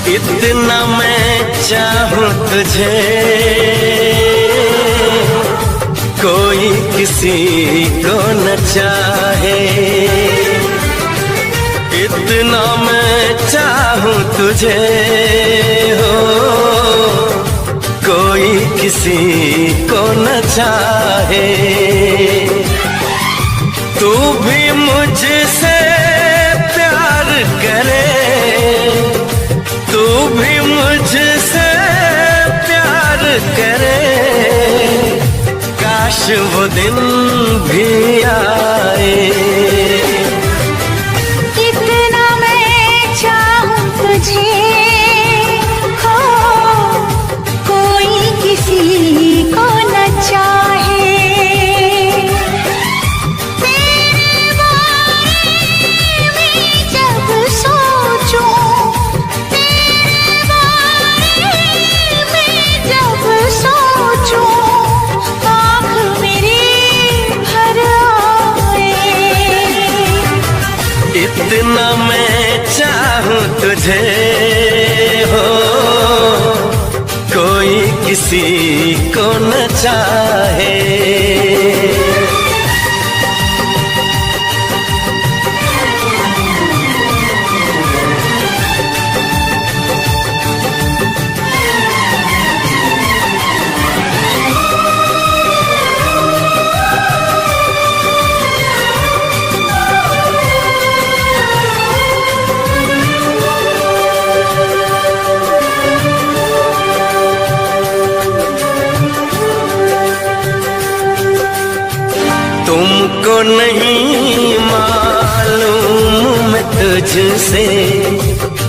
इतना मैं चाहूं तुझे, कोई किसी को न चाहे। इतना मैं चाहूं तुझे हो, कोई किसी को न चाहे। तू भी मुझसे प्यार करे, तू भी मुझसे प्यार करे, काश वो दिन भी आए। इतना मैं चाहूं तुझे हो, कोई किसी को न चाहे। तेरे बारे में जब सोचूं, तेरे बारे में जब सोचूं, आँख मेरी भर आए। इतना मैं चाहूं तुझे हो, कोई किसी को न चाहे। तुमको नहीं मालूम मैं तुझसे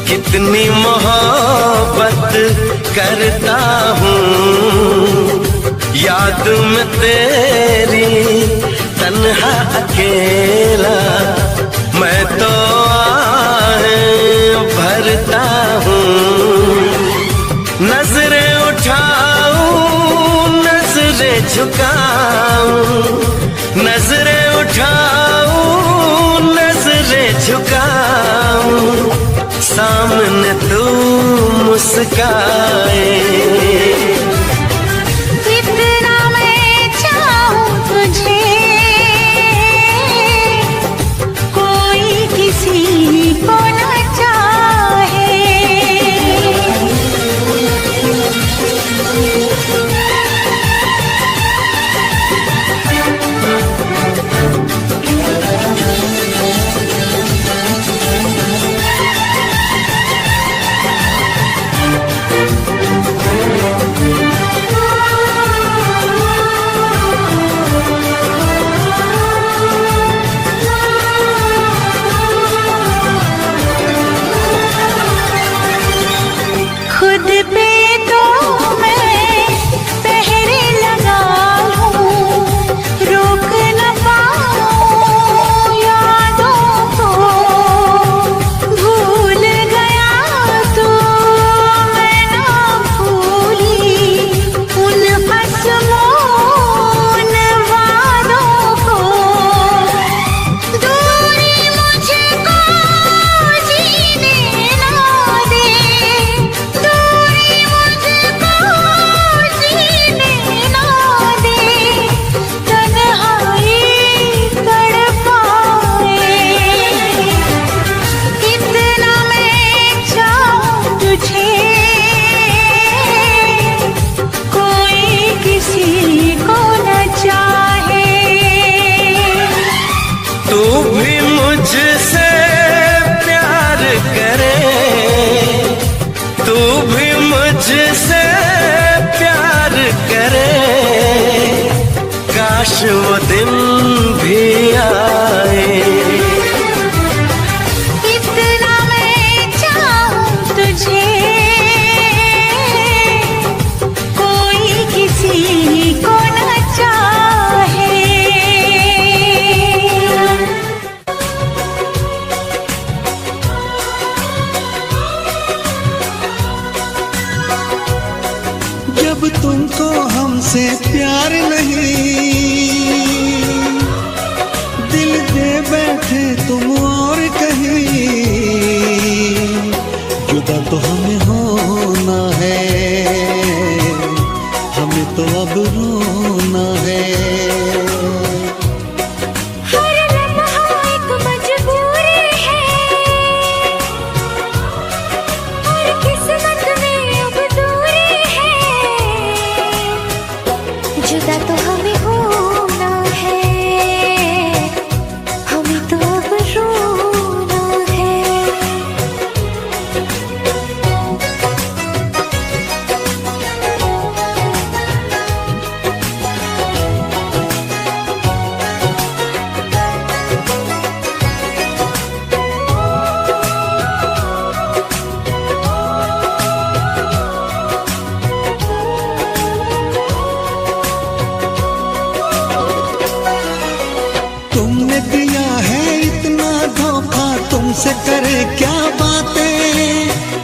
कितनी मोहब्बत करता हूँ। याद में तेरी तन्हा अकेला मैं तो आहें भरता हूँ। नजरें उठाऊं नजरें झुकाऊं, नजरें उठाऊं नजरें झुकाऊं, सामने तू मुस्काए। इतना मैं चाहूं तुझे, कोई किसी को न चाहे। खुद पे तो मैं पहरे लगा लूं, रोक न पाऊं यादों को। भूल गया तो मैं ना भूली उन हसमों उन वादों को। दूरी मुझको जीने ना दे, दूरी मुझको जीने ना दे, तन्हाई तड़पाए। इतना मैं चाहूं तुझे, कोई किसी को न चाहे। तू भी मुझसे प्यार करे, तू भी मुझसे प्यार करे, काश वो दिन भी आए। इतना मैं चाहूं तुझे, कोई किसी को न चाहे। जब तुमको हमसे प्यार नहीं, दिल दे बैठे तुम और कहीं, जुदा तो हमें होना है, हमें तो अब रोना है। हर लम्हा एक मजबूरी है और किस्मत में अब दूरी है। जुदा तो हमें होना है, हमें तो अब रोना है। तुमने दिया है इतना धोखा, तुमसे करे क्या बातें।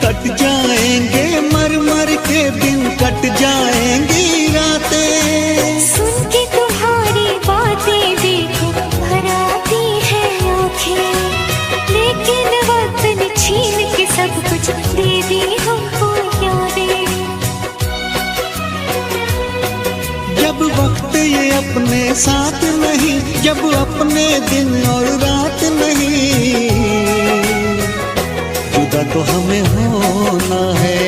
कट जाएंगे मर मर के दिन, कट जाएंगी रातें। सुन के तुम्हारी बातें देखो भर आती है आँखें, लेकिन वक्त ने छीन के सब कुछ दे दी हमको यादें। जब वक्त ये अपने साथ नहीं, जब अपने दिन और रात नहीं, जुदा तो हमें होना है,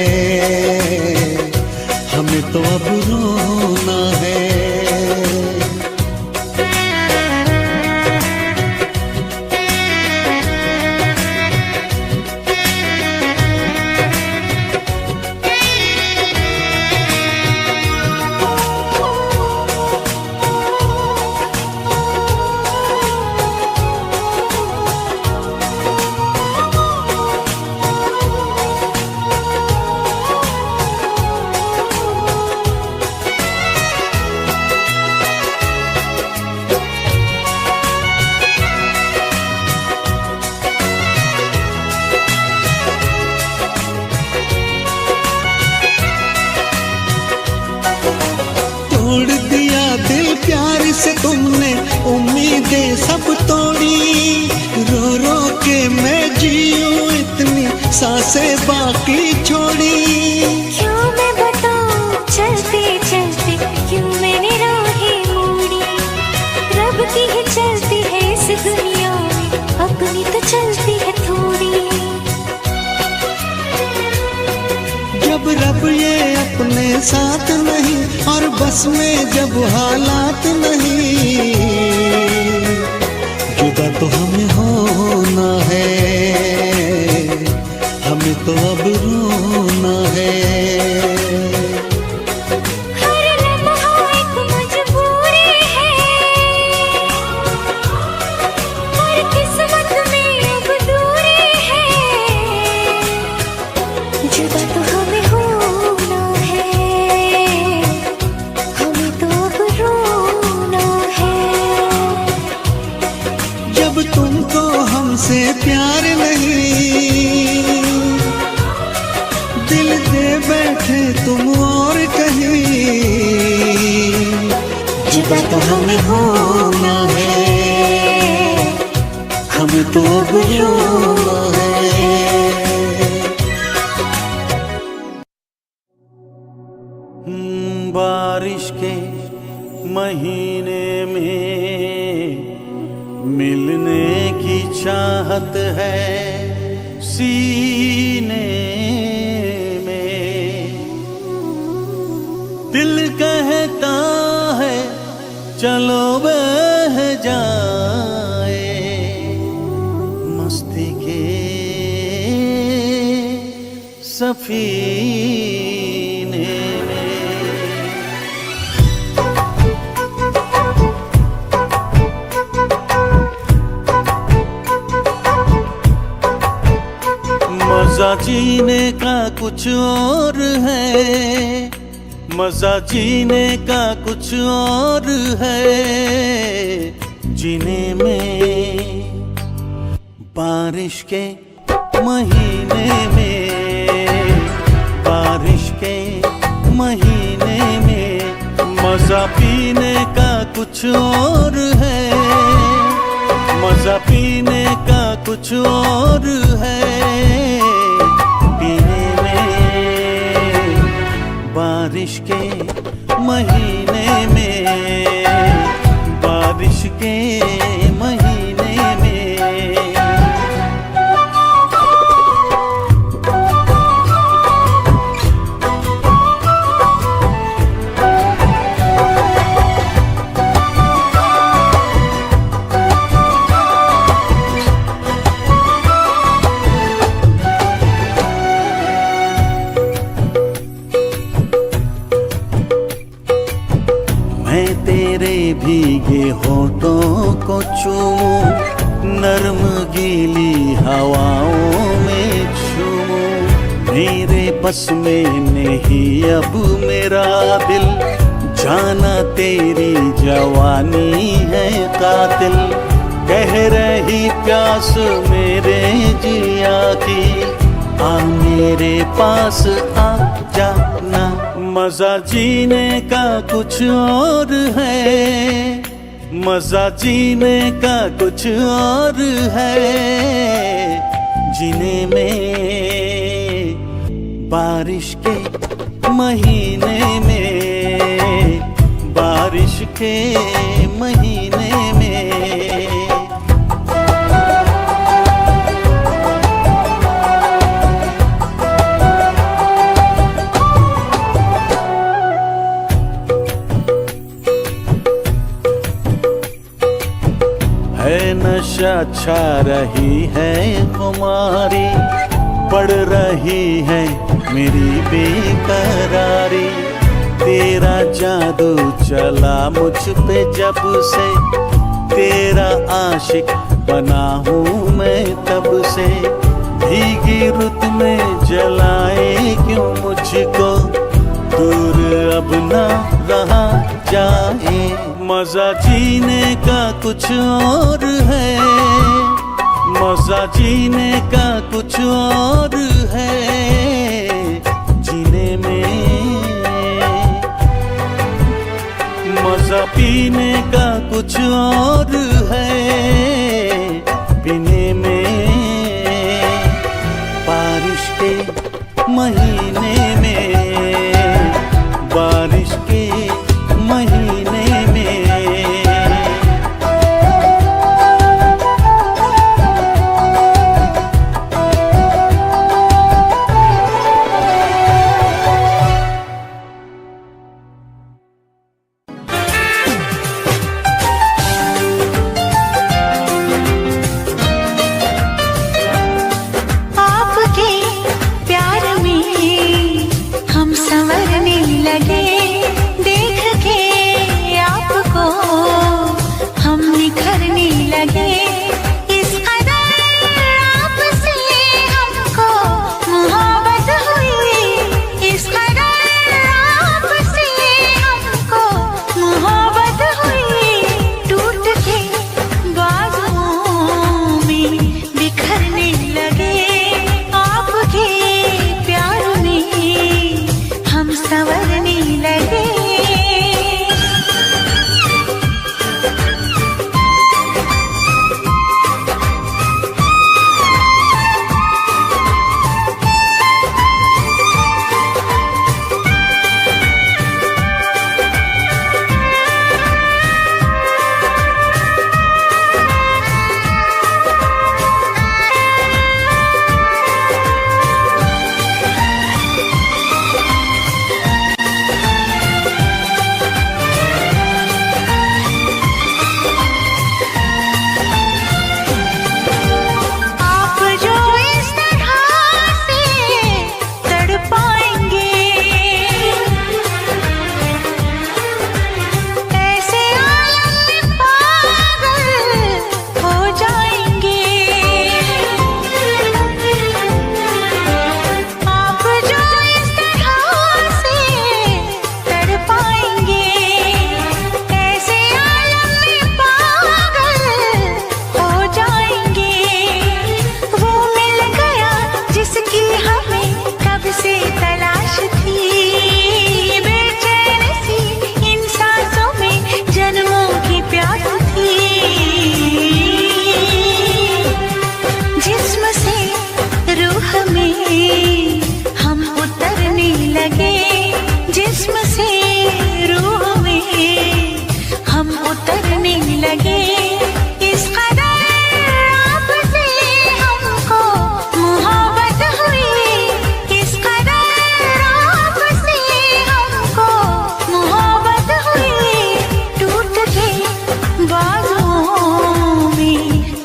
हमें तो अब रोना है। तोड़ दिया दिल प्यार से तुमने, उम्मीदें सब तोड़ी। रो रो के मैं जीऊं इतनी सांसें बाकी छोड़ी। क्यों मैं बताऊं चलते चलते क्यों मैंने राहें मोड़ी। रब की ही चलती है इस दुनिया में, अपनी तो चलती है थोड़ी। जब रब ये अपने साथ नहीं और बस में जब हालात नहीं, जुदा तो हमें होना है, हमें तो अब रोना है। हर लम्हा एक मजबूरी है और किस्मत में अब दूरी है। जुदा तो हमें होना है, हमें तो अब रोना है। जब तुमको हमसे प्यार नहीं, दिल दे बैठे तुम और कहीं, जुदा तो हमें होना है, हमें तो अब रोना है। बारिश के महीने में मिलने की चाहत है सीने में। दिल कहता है चलो बह जाए मस्ती के सफीने में। मजा जीने का कुछ और है, मजा जीने का कुछ और है। जीने में बारिश के महीने में, बारिश के महीने में मजा पीने का कुछ और है, मजा पीने का कुछ और है। पीने को चूमूं, नर्म गीली हवाओं में झूमूं। मेरे बस में नहीं अब मेरा दिल, जाना तेरी जवानी है कातिल। कह रही प्यास मेरे जिया की, आ मेरे पास आ जाना। मजा जीने का कुछ और है, मजा जीने का कुछ और है। जीने में बारिश के महीने में, बारिश के महीने में। है नशा छा रही है खुमारी, बढ़ रही है मेरी बेकरारी। तेरा जादू चला मुझ पे जब से, तेरा आशिक बना हूँ मैं तब से। भीगी रुत में जलाए क्यों मुझको, दूर अब ना रहा जाए। मजा जीने का कुछ और है, मजा जीने का कुछ और है। जीने में मजा पीने का कुछ और है, पीने में बारिश के महीने में, बारिश के महीने में।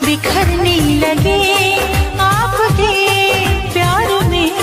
बिखरने लगे आपके प्यार में।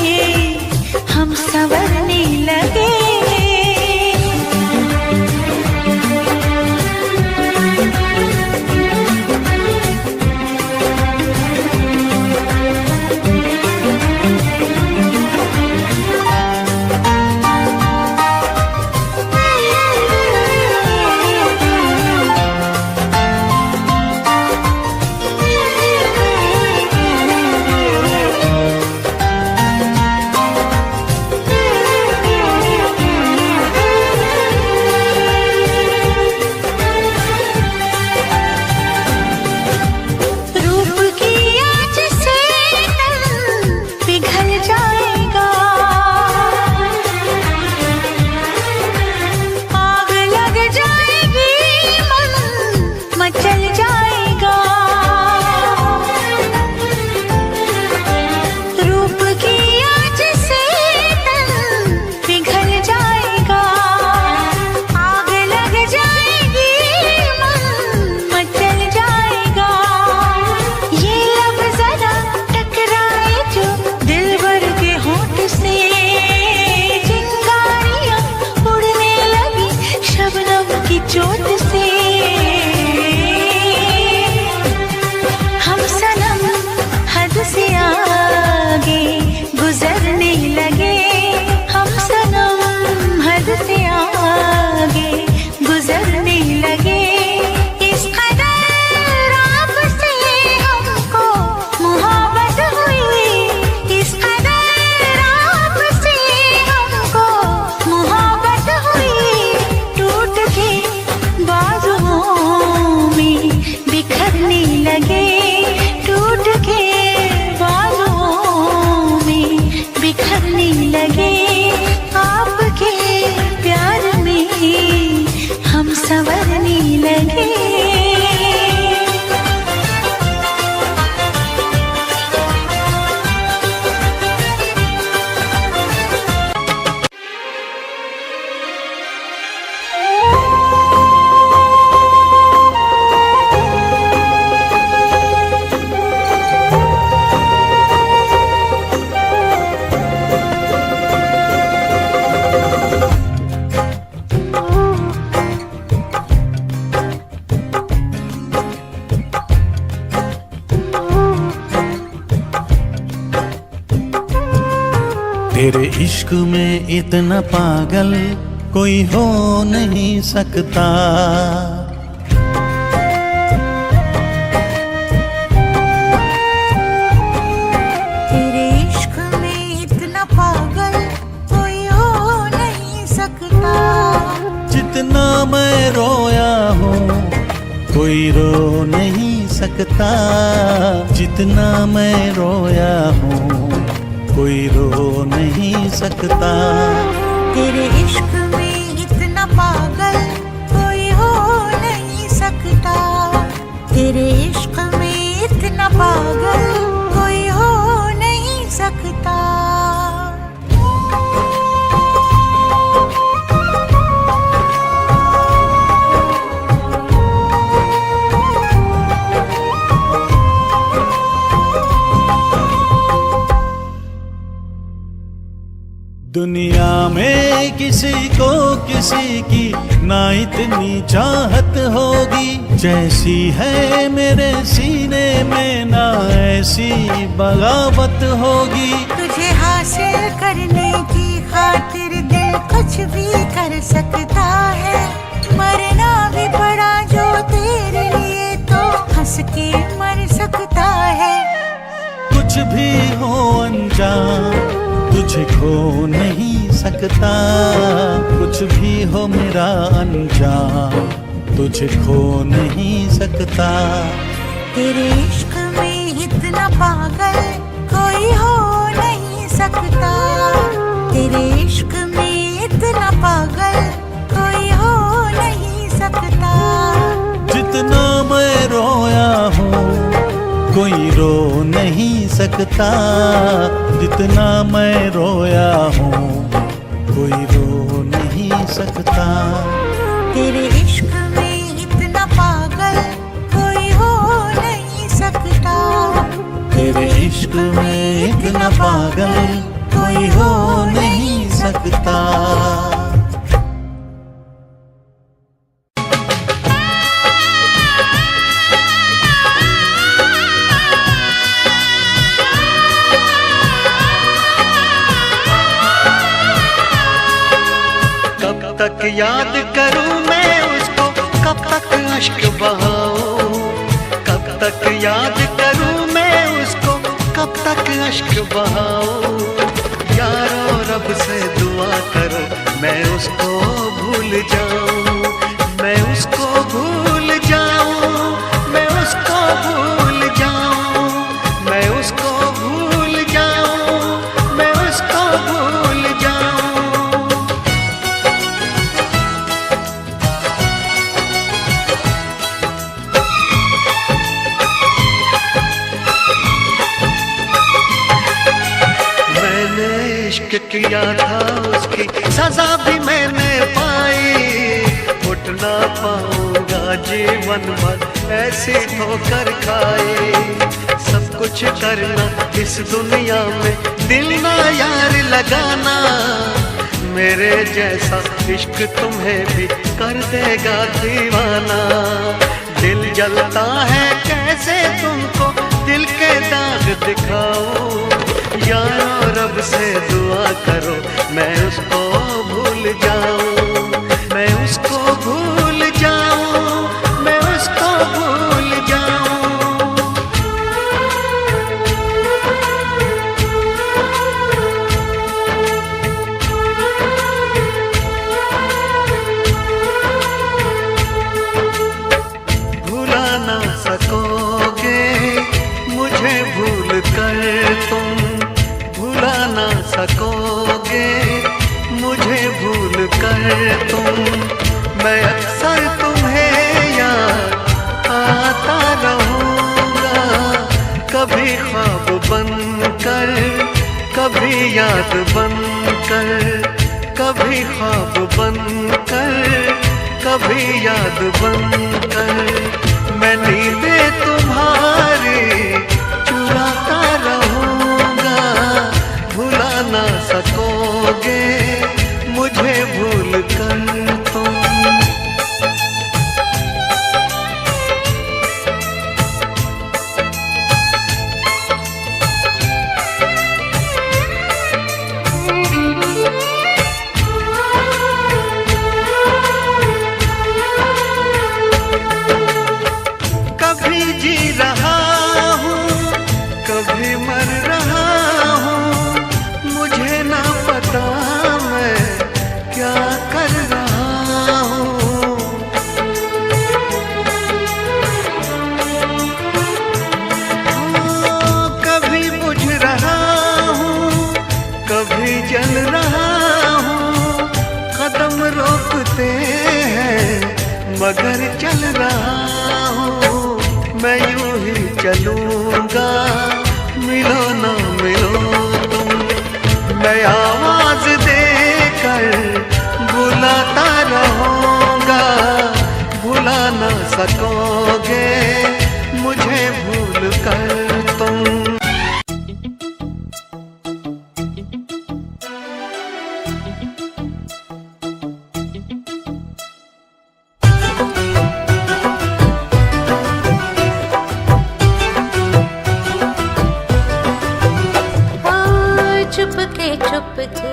तेरे इश्क में इतना पागल कोई हो नहीं सकता। तेरे इश्क में इतना पागल कोई हो नहीं सकता। जितना मैं रोया हूँ कोई रो नहीं सकता। जितना मैं रोया हूँ कोई रो नहीं सकता। तेरे इश्क में इतना पागल कोई हो नहीं सकता। तेरे इश्क में इतना पागल कोई हो नहीं सकता। दुनिया में किसी को किसी की ना इतनी चाहत होगी जैसी है मेरे सीने में, ना ऐसी बगावत होगी। तुझे हासिल करने की खातिर दिल कुछ भी कर सकता है। मरना भी पड़ा जो तेरे लिए तो हंस के मर सकता है। कुछ भी हो अनजान तुझे खो नहीं सकता। कुछ भी हो मेरा अनजान तुझे खो नहीं सकता। तेरे इश्क में इतना पागल कोई हो नहीं सकता। तेरे इश्क में इतना पागल कोई हो नहीं सकता। जितना मैं रोया हूँ कोई रो नहीं सकता। जितना मैं रोया हूँ कोई रो नहीं सकता। तेरे इश्क में इतना पागल कोई हो नहीं सकता। तेरे इश्क में इतना पागल कोई हो नहीं सकता। तक याद करूं मैं उसको, कब तक अश्क बहाऊं। कब तक याद करूं मैं उसको, कब तक अश्क बहाऊं। यारो रब से दुआ करो मैं उसको भूल जाऊं। मैं उसको भूल जाऊं। मैं उसको भूल जाऊं। मैं उसको भूल जाऊं। मैं उसको भूल जाऊं। इश्क किया था उसकी सजा भी मैंने पाई। उठ ना पाऊंगा जीवन भर ऐसी ठोकर खाई। सब कुछ करना इस दुनिया में, दिल ना यार लगाना। मेरे जैसा इश्क तुम्हें भी कर देगा दीवाना। दिल जलता है कैसे तुमको दिल के दाग दिखाऊं। यारो रब से दुआ करो मैं उसको भूल जाऊं। मैं उसको भूल जाऊं। मैं उसको भूल जाऊं। भुला ना सकोगे मुझे भूल कर तुम। भुला ना सकोगे मुझे भूल कर तुम। मैं अक्सर तुम्हें याद आता रहूँगा। कभी ख्वाब बनकर, कभी याद बनकर। कभी ख्वाब बनकर, कभी याद बनकर। मैं नींदें तुम्हारी चुराता रहूँगा। भुला ना सकोगे मुझे भूल कर तुम। चल रहा हूँ, कदम रोकते हैं मगर चल रहा हूँ। मैं यूं ही चलूंगा, मिलो ना मिलो तुम। मैं आवाज देकर बुलाता रहूंगा, भुला ना सकोगे मुझे भूल कर तुम। चुपके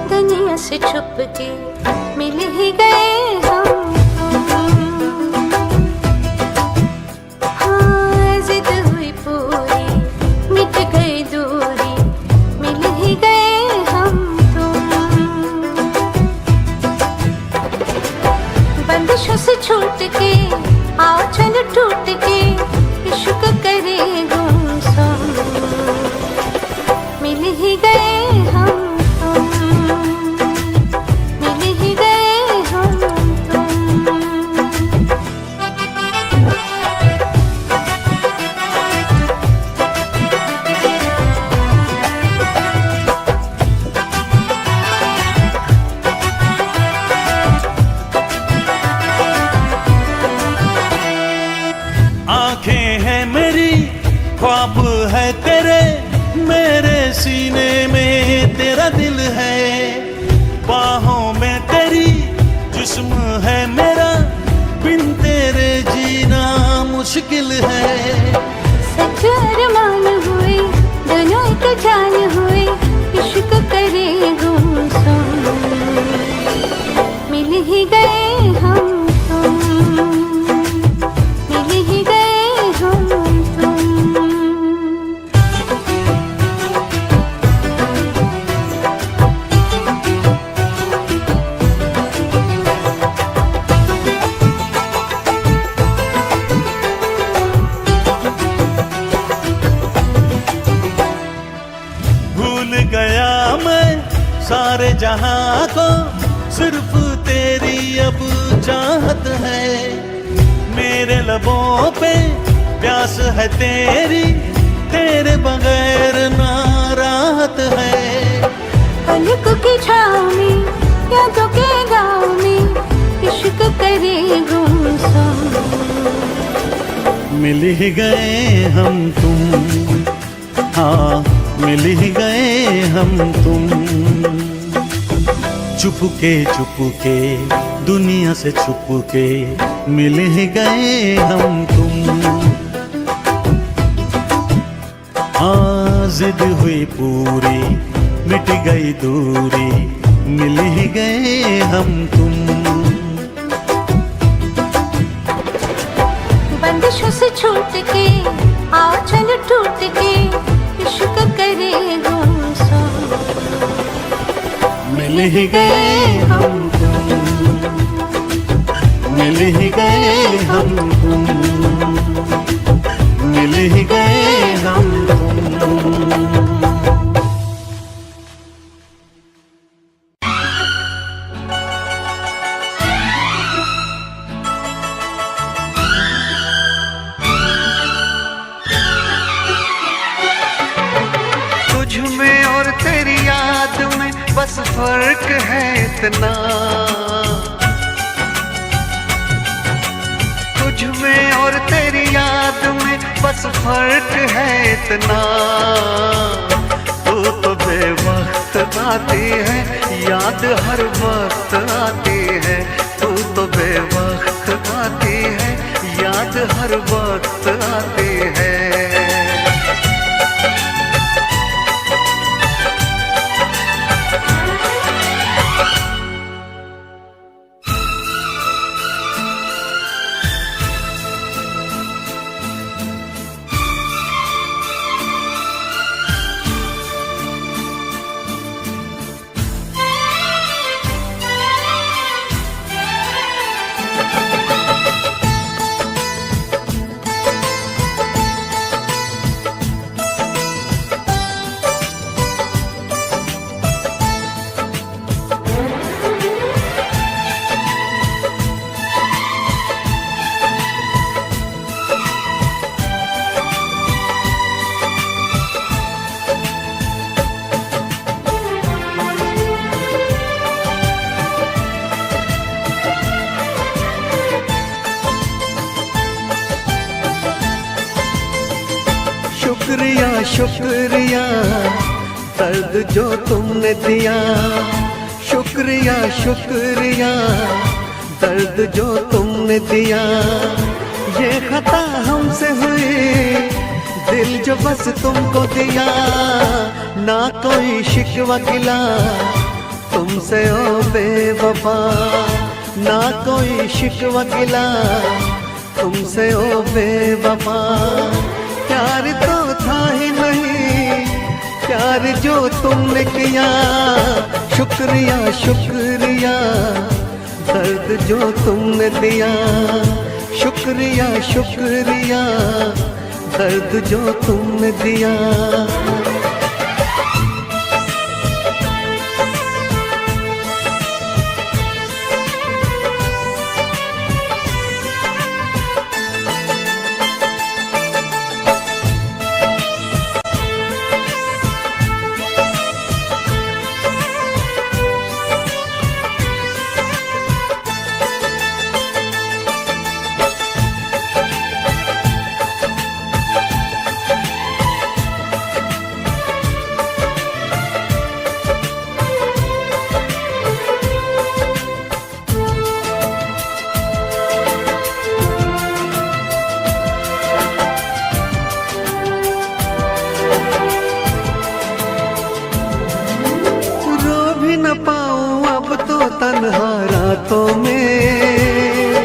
दुनिया से छुपके मिल ही गए हम। हाँ जिद हुई पूरी, मिट गई दूरी, मिल ही गए हम तुम। बंदिशों से छूट के आओ चल टूट के इश्क करे गुमसुम, मिल ही गए हम तुम, मिल ही गए हम तुम। आंखें हैं मेरी, ख्वाब है तेरे, मेरे सीने में तेरा दिल है। बाहों में तेरी जिस्म है मेरा, बिन तेरे जीना मुश्किल है। सच अरमान हुए दोनों एक जान हुए, इश्क करे गुमसुम, मिल ही गए हम तुम, मिल ही गए हम तुम। भूल गया मैं सारे जहां को, सिर्फ तेरी अब चाहत है। मेरे लबों पे प्यास है तेरी, तेरे बगैर ना राहत है। पलकों की छाँव में यादों के गाँव में इश्क करे गुमसुम, मिल ही गए हम तुम, हाँ मिल ही गए हम तुम। चुपके चुपके दुनिया से छुपके मिल ही गए हम तुम। हाँ जिद हुई पूरी, मिट गई दूरी, मिल ही गए हम तुम। बंदिशों से छूट के आओ चल टूट के इश्क करे गुमसुम, मिल ही गए हम तुम, मिल ही गए हम तुम, मिल ही गए हम तुम। बस फर्क है इतना, तुझ में और तेरी याद में बस फर्क है इतना। तू तो बेवक्त आती है, याद हर वक्त आती है। तू तो बेवक्त आती है, याद हर वक्त आती है। शुक्रिया दर्द जो तुमने दिया, शुक्रिया शुक्रिया दर्द जो तुमने दिया। ये खता हमसे हुई, दिल जो बस तुमको दिया, ना कोई शिकवा गिला तुमसे ओ बेवफा, ना कोई शिकवा गिला तुमसे ओ बेवफा। प्यार तो था ही नहीं, प्यार जो तुमने किया, शुक्रिया शुक्रिया दर्द जो तुमने दिया, शुक्रिया शुक्रिया दर्द जो तुमने दिया। न पाऊं अब तो तन्हा रातों में,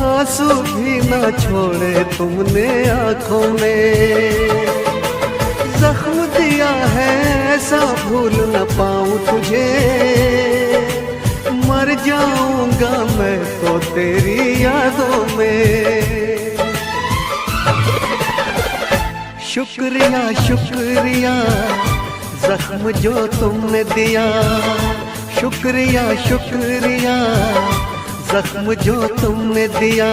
आंसू भी न छोड़े तुमने आंखों में। जख्म दिया है ऐसा भूल न पाऊं तुझे, मर जाऊंगा मैं तो तेरी यादों में। शुक्रिया शुक्रिया जख्म जो तुमने दिया, शुक्रिया शुक्रिया जख्म जो तुमने दिया।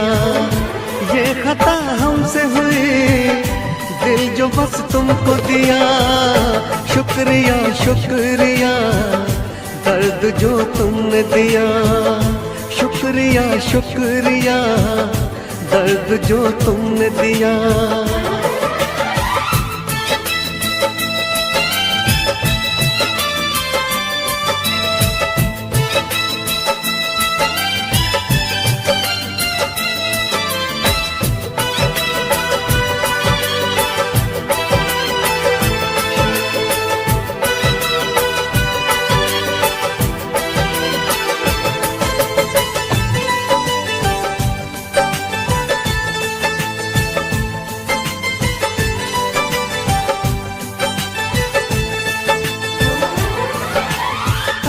ये खता हमसे हुई, दिल जो बस तुमको दिया, शुक्रिया शुक्रिया दर्द जो तुमने दिया, शुक्रिया शुक्रिया दर्द जो तुमने दिया।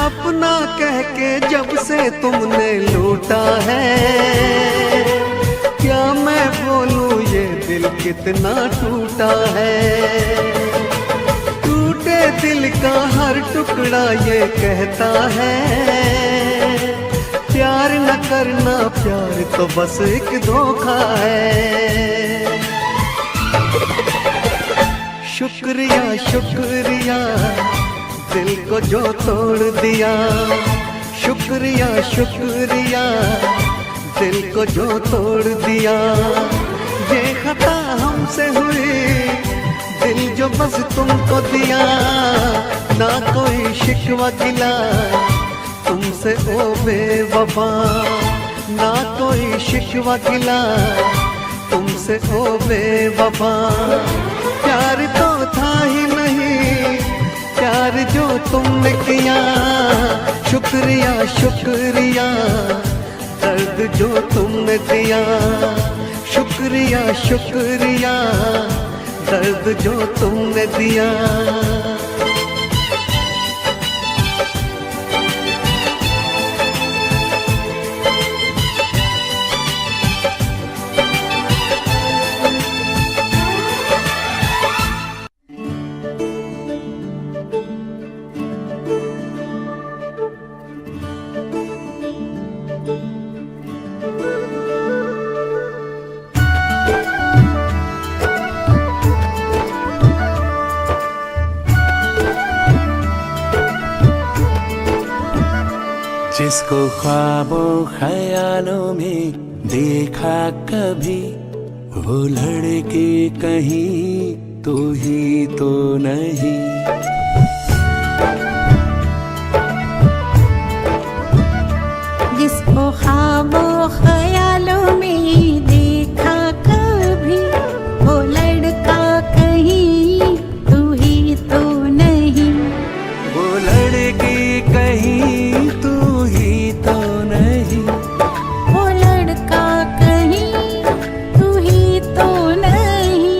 अपना कह के जब से तुमने लूटा है, क्या मैं बोलूं ये दिल कितना टूटा है। टूटे दिल का हर टुकड़ा ये कहता है, प्यार न करना प्यार तो बस एक धोखा है। शुक्रिया शुक्रिया दिल को जो तोड़ दिया, शुक्रिया शुक्रिया दिल को जो तोड़ दिया। ये खता हमसे हुई, दिल जो बस तुमको दिया, ना कोई शिकवा गिला तुमसे ओ बेवफा, ना कोई शिकवा गिला तुमसे ओ बेवफा। प्यार तो था ही नहीं, प्यार जो तुमने किया, शुक्रिया शुक्रिया दर्द जो तुमने दिया, शुक्रिया शुक्रिया दर्द जो तुमने दिया। जिसको ख्वाबों ख्यालों में देखा कभी, वो लड़के कहीं तू ही तो नहीं। जिसको ख्वाबों ख्यालों में देखा कभी, वो लड़का कहीं तू ही तो नहीं। वो लड़की कहीं तू ही तो नहीं। वो लड़का कहीं तू ही तो नहीं।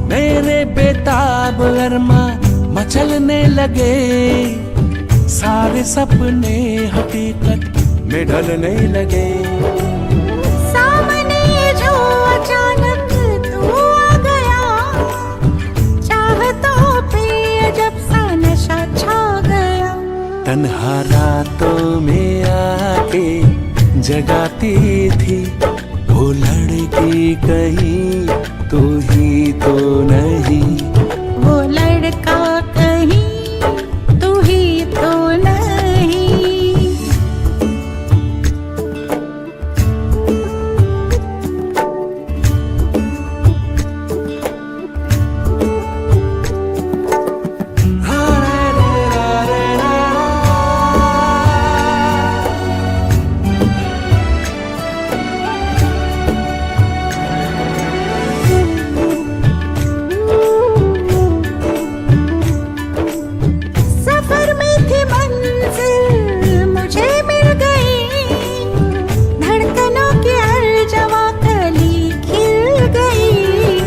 मेरे बेताब अरमा मचलने लगे, सारे सपने हकीकत में ढलने लगे। सामने जो अचानक तू आ गया, चाहतों पे अजब सा नशा छा गया। तन्हा रातों में आके जगाती थी, वो लड़की कहीं तू ही तो नहीं। वो लड़का कहीं तू ही तो नहीं। सफर में थी मंजिल मुझे मिल गई, धड़कनों की हर जवा कली खिल गई।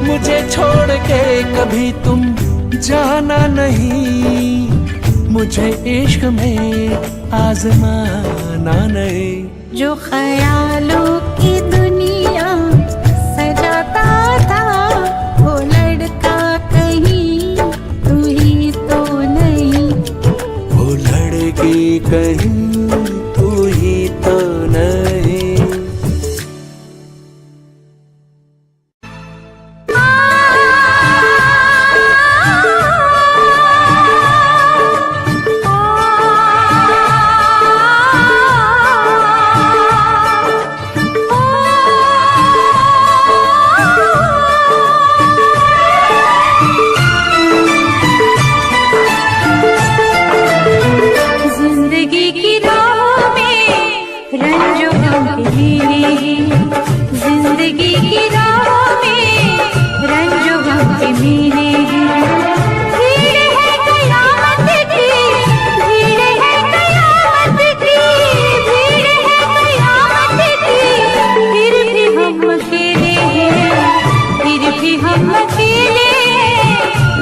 मुझे छोड़ के कभी तुम जाना नहीं, मुझे इश्क में आजमाना नहीं। जो ख्यालों की दुनिया सजाता था, वो लड़का कहीं तू ही तो नहीं। वो लड़की कहीं तू ही तो नहीं। जिंदगी की राह में रंजो गम के मेरे हैं, जिंदगी की राह में रंजो गम के मेरे हैं। भीड़ है कयामत की, भीड़ है कयामत की, भीड़ है कयामत की, फिर भी हम अकेले हैं, फिर भी हम अकेले हैं,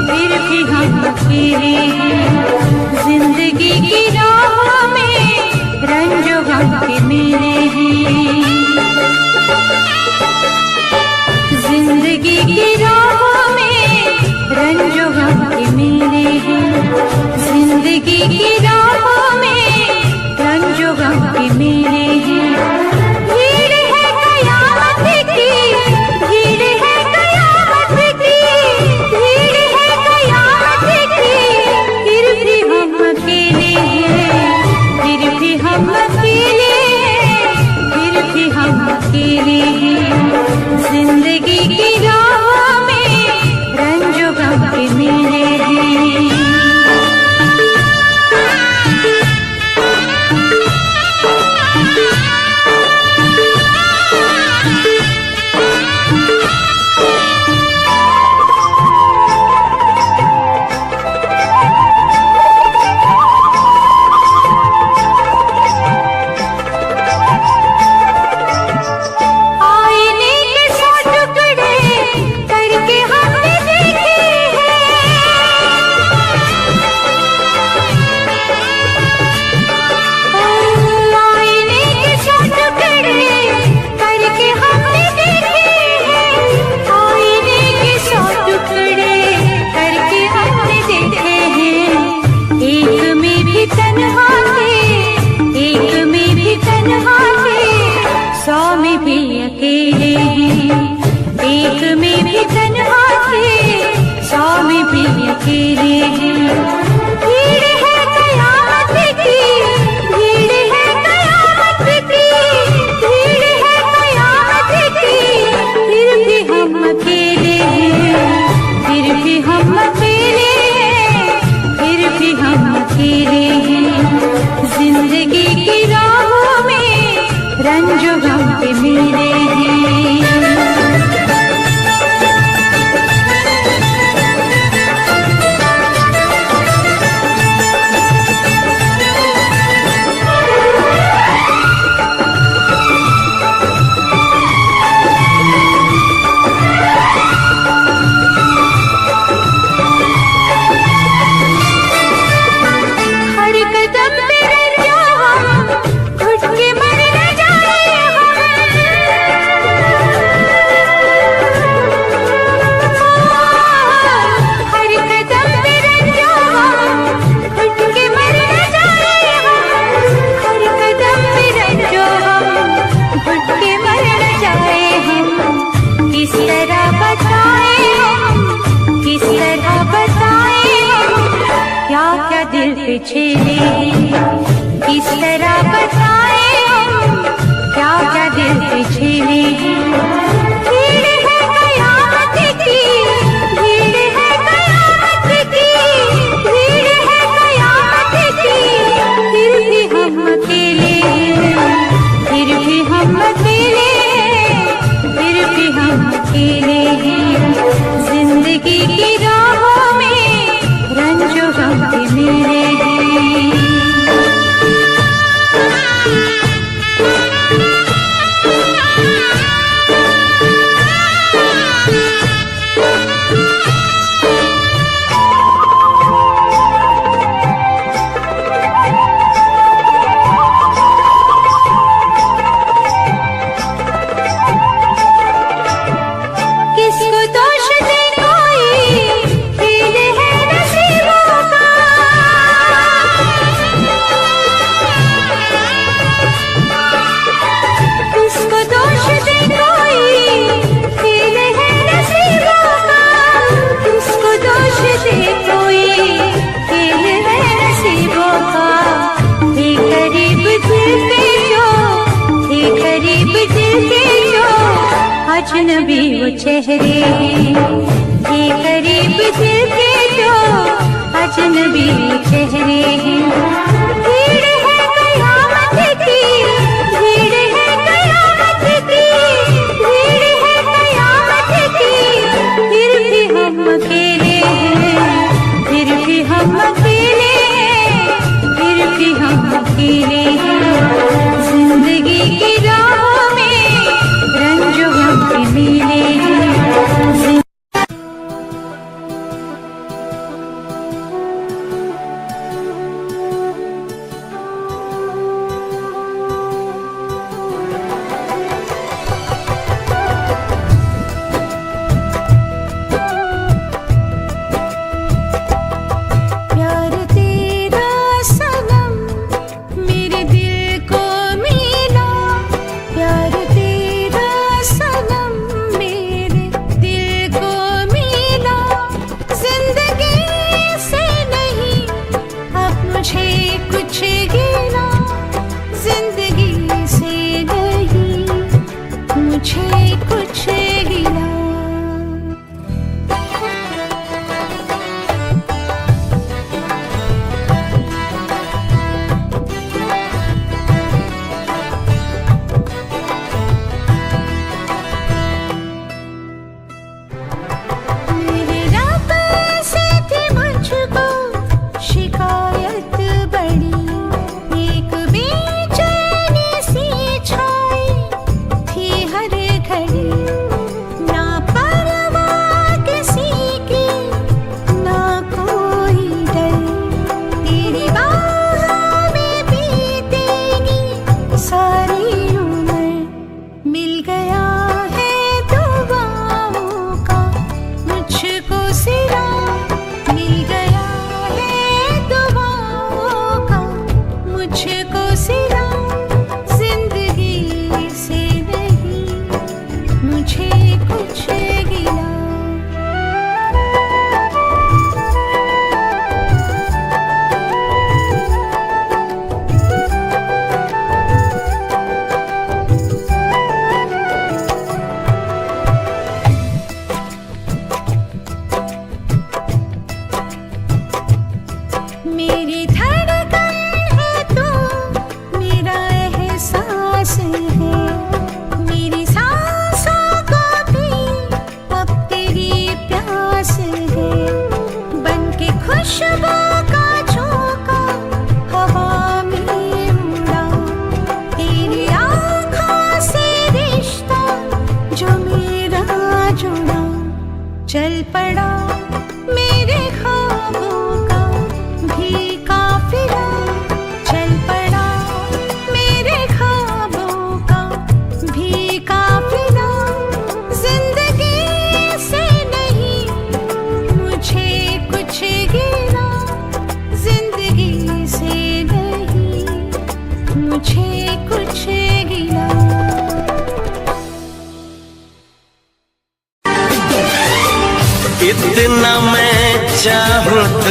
फिर भी हम अकेले हैं। जिंदगी की राह में रंजो गम के मेरे हैं, जिंदगी की राह में रंजो गम के मेरे हैं, जिंदगी की राह में रंजो गम के मेरे हैं। भीड़ है कयामत की, भीड़ है कयामत की, भीड़ है कयामत की, फिर भी हम अकेले हैं, फिर भी हम अकेले हैं, फिर भी हम अकेले हैं। जिंदगी की राह में रंजो गम के मेरे हैं। रंजो गम के मेरे हैं। छेड़े किस तरह बताए हम, क्या क्या दिल पे छेड़े। भीड़ है कयामत की, भीड़ है कयामत की, भीड़ है कयामत की, फिर भी हम अकेले, फिर भी हम अकेले, फिर भी हम अकेले हैं। जिंदगी की राहों में रंजो गम के मेरे अजनबी वो चेहरे ये करीब दिल के जो अजनबी वो चेहरे हैं। भीड़ है कयामत की, भीड़ है कयामत की, भीड़ है कयामत की, फिर भी हम अकेले हैं, फिर भी हम अकेले हैं, फिर भी हम अकेले हैं। जिंदगी की राहों में रंजो गम के मेले हैं।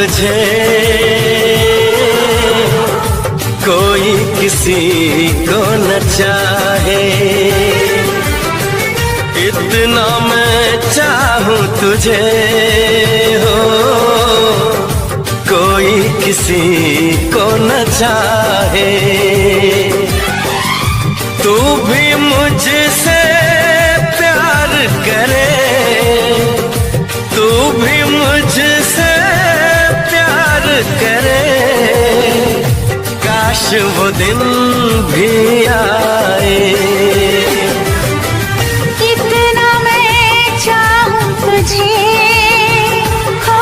तुझे कोई किसी को न चाहे, इतना मैं चाहूं तुझे हो कोई किसी को न चाहे। तू भी मुझसे प्यार करे, तू भी मुझसे प्यार करे, काश वो दिन भी आए। इतना मैं चाहूं तुझे हो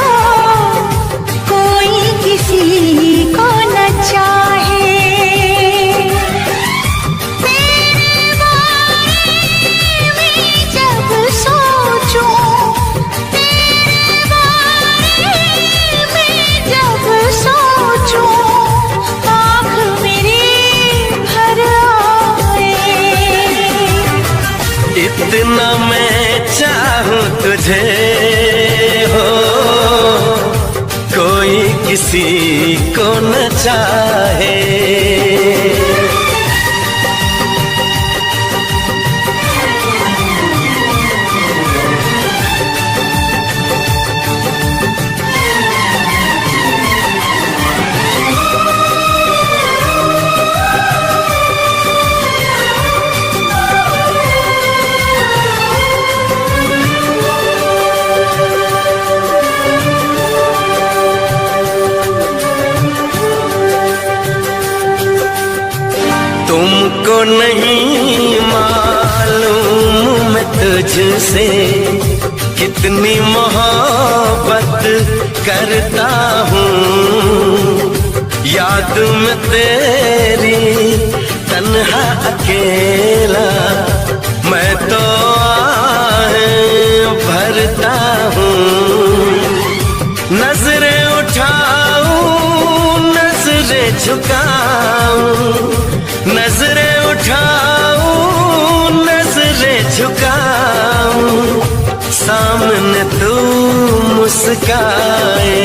कोई किसी को न चाहे। तेरे बारे में जब सोचूं, तेरे बारे में जब सोचूं, आँख मेरी भर आए। इतना मैं चाहूं तुझे हो कोई किसी को न चाहे। तुमको नहीं मालूम मैं तुझसे कितनी मोहब्बत करता हूँ। याद में तेरी तन्हा अकेला मैं तो आहें भरता हूँ। नजरें उठाऊं नजरें झुकाऊं, नजरें उठाऊं नजरें झुकाऊं, सामने तू मुस्काए।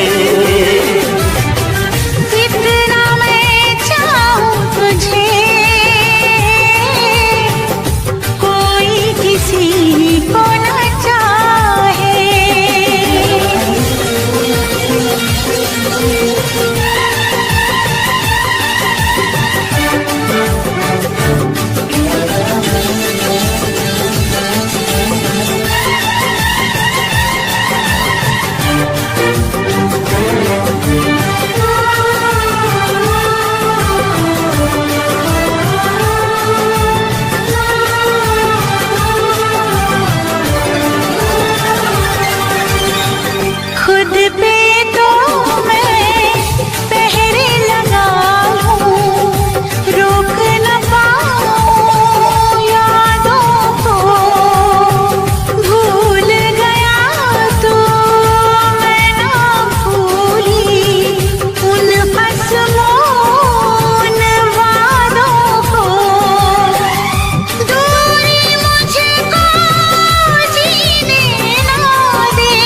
इतना मैं चाहूं तुझे कोई किसी को न चाहे। खुद पे तो मैं पहरे लगा लूं, रोक न पाऊं यादों को। भूल गया तो मैं ना भूली उन हंसों उन वादों को। दूरी मुझको जीने ना दे,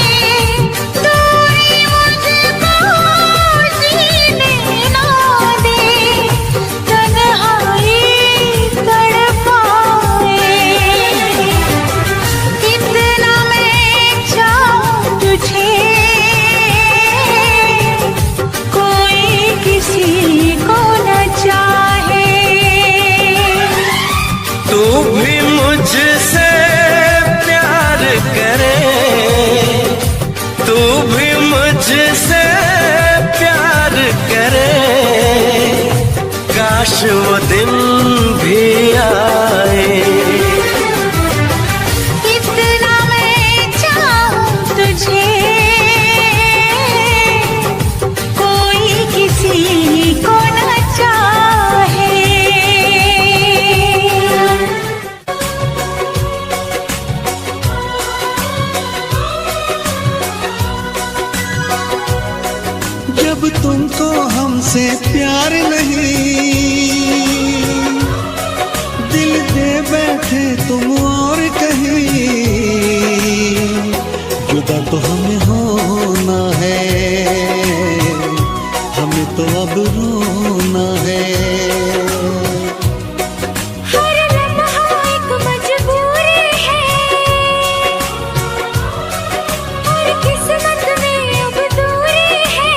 तू भी मुझसे प्यार करे, तू भी मुझसे प्यार करे, काश वो दिन भी आए। इतना मैं चाहूं तुझे कोई किसी को न चाहे। जब तुमको हमसे प्यार नहीं, दिल दे बैठे तुम और कहीं, जुदा तो हमें होना है। अब रोना है। हर लम्हा एक मजबूरी है और किस्मत में अब दूरी है।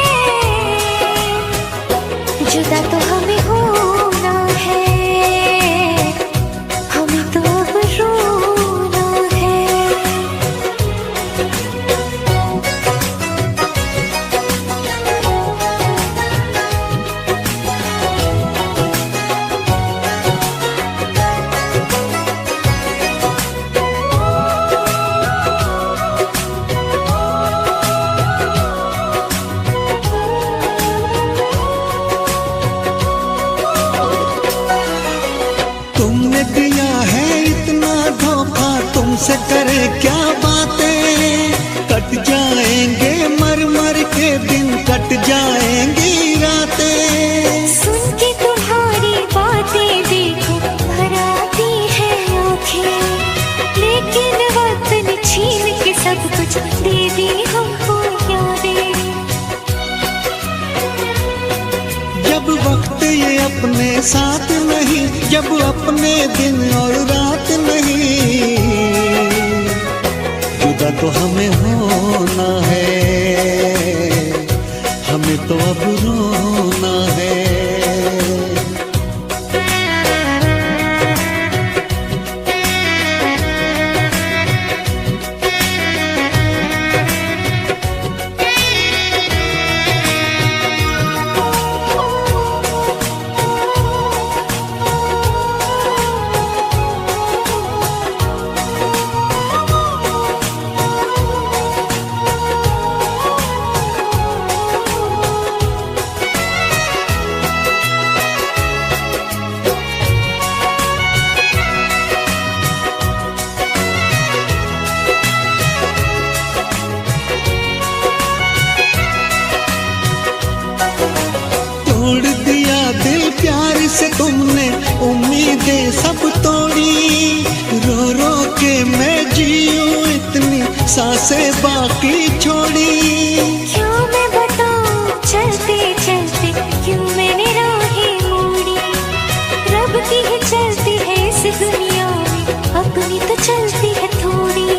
जुदा तो हमें होना है, हमें तो अब रोना है। तुमने दिया है इतना धोखा, तुमसे करे क्या बातें। कट जाएंगे मर मर के दिन, कट जाएंगी रातें। सुन के तुम्हारी बातें देखो भर आती है आँखें, लेकिन वक्त ने छीन के सब कुछ दे दी हमको यादें। जब वक्त ये अपने साथ नहीं, जब अपने दिन और रात नहीं, जुदा तो हमें होना है, हमें तो अब रोना है। तोड़ दिया दिल प्यार से तुमने, उम्मीदें सब तोड़ी। रो रो के मैं जीऊं इतनी सांसें बाकी छोड़ी। क्यों मैं बताऊं चलते चलते क्यों मैंने राहें मोड़ी। रब की ही चलती है इस दुनिया में, अपनी तो चलती है थोड़ी।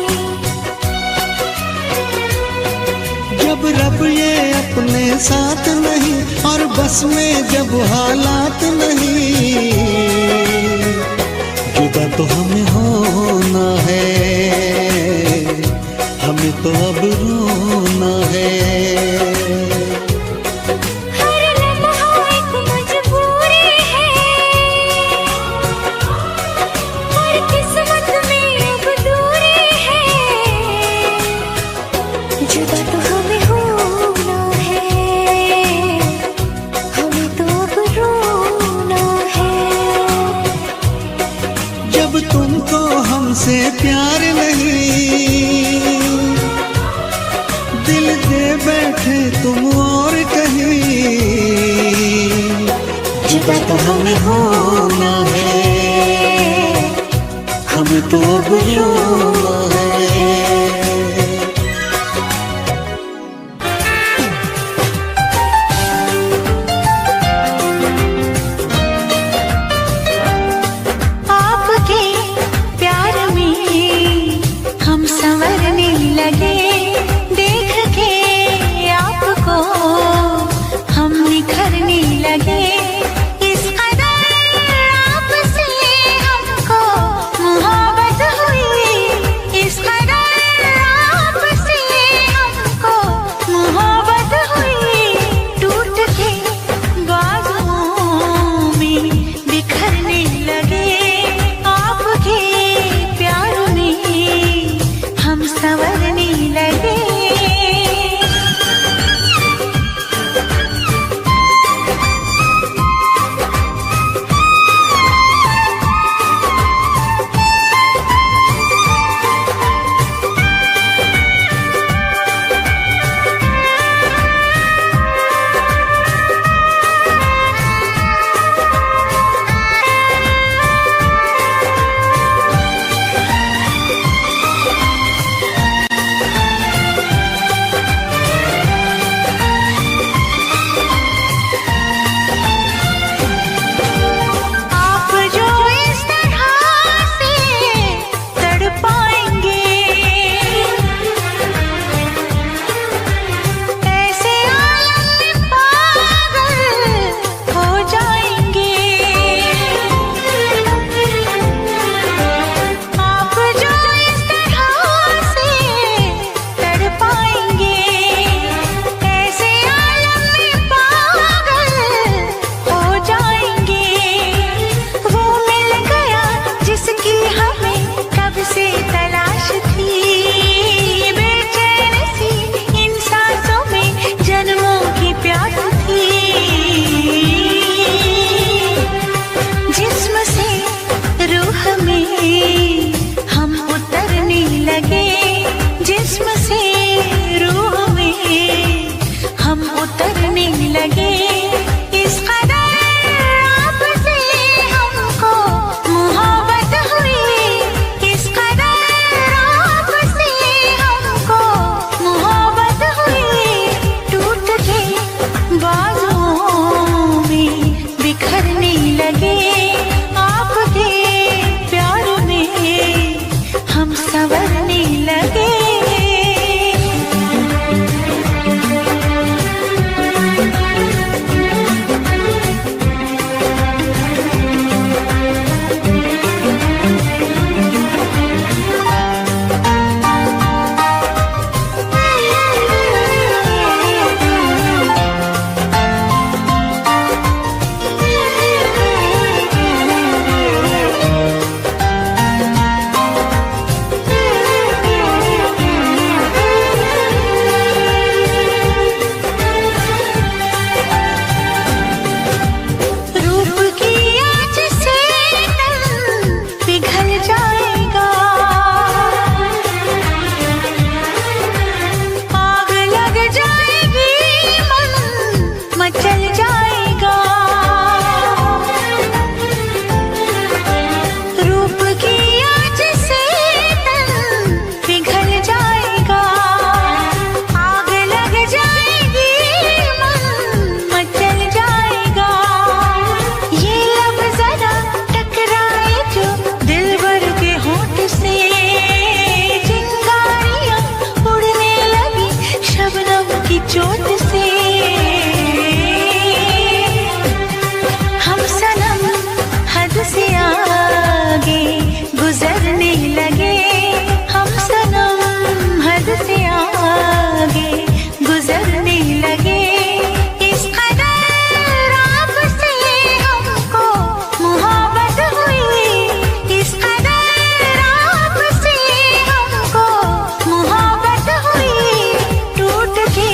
जब रब ये अपने साथ नहीं और बस में जब हालात नहीं, जुदा तो हमें होना है, हमें तो अब रोना है। हर लम्हा एक मजबूरी है और किस्मत में अब दूरी है। जुदा तो हमें होना है, हमें तो अब रोना है। जब तुमको हमसे प्यार नहीं, दिल दे बैठे तुम और कहीं, जुदा तो हमें होना है, हमें तो अब रोना है। आपके प्यार में हम संवरने लगे, देख के आपको हम निखरने लगे। इस कदर आपसे हमको मोहब्बत हुई, इस में हम उतरने लगे, जिस्म से रूह में हम उतरने लगे। इस कदर आपसे हमको मोहब्बत हुई, इस कदर आपसे हमको मोहब्बत हुई। टूट के बाजुओं में बिखरने लगे, आपके प्यार में हम संवरने लगे। रूप की आँच से तन पिघल जाएगा, आग लग जाएगी, मन मचल जाएगा। रूप की आँच से तन पिघल जाएगा, आग लग जाएगी, मन मचल जाएगा। ये लब जरा टकराए जो दिलबर के होंठ से, चिंगारियां उड़ने लगी शबनम की चोट से। हम सनम हद से आगे गुजरने लगे, हम सनम हद से आगे गुजरने लगे। इस कदर आपसे हमको मोहब्बत हुई, इस कदर आपसे हमको मोहब्बत हुई। टूट के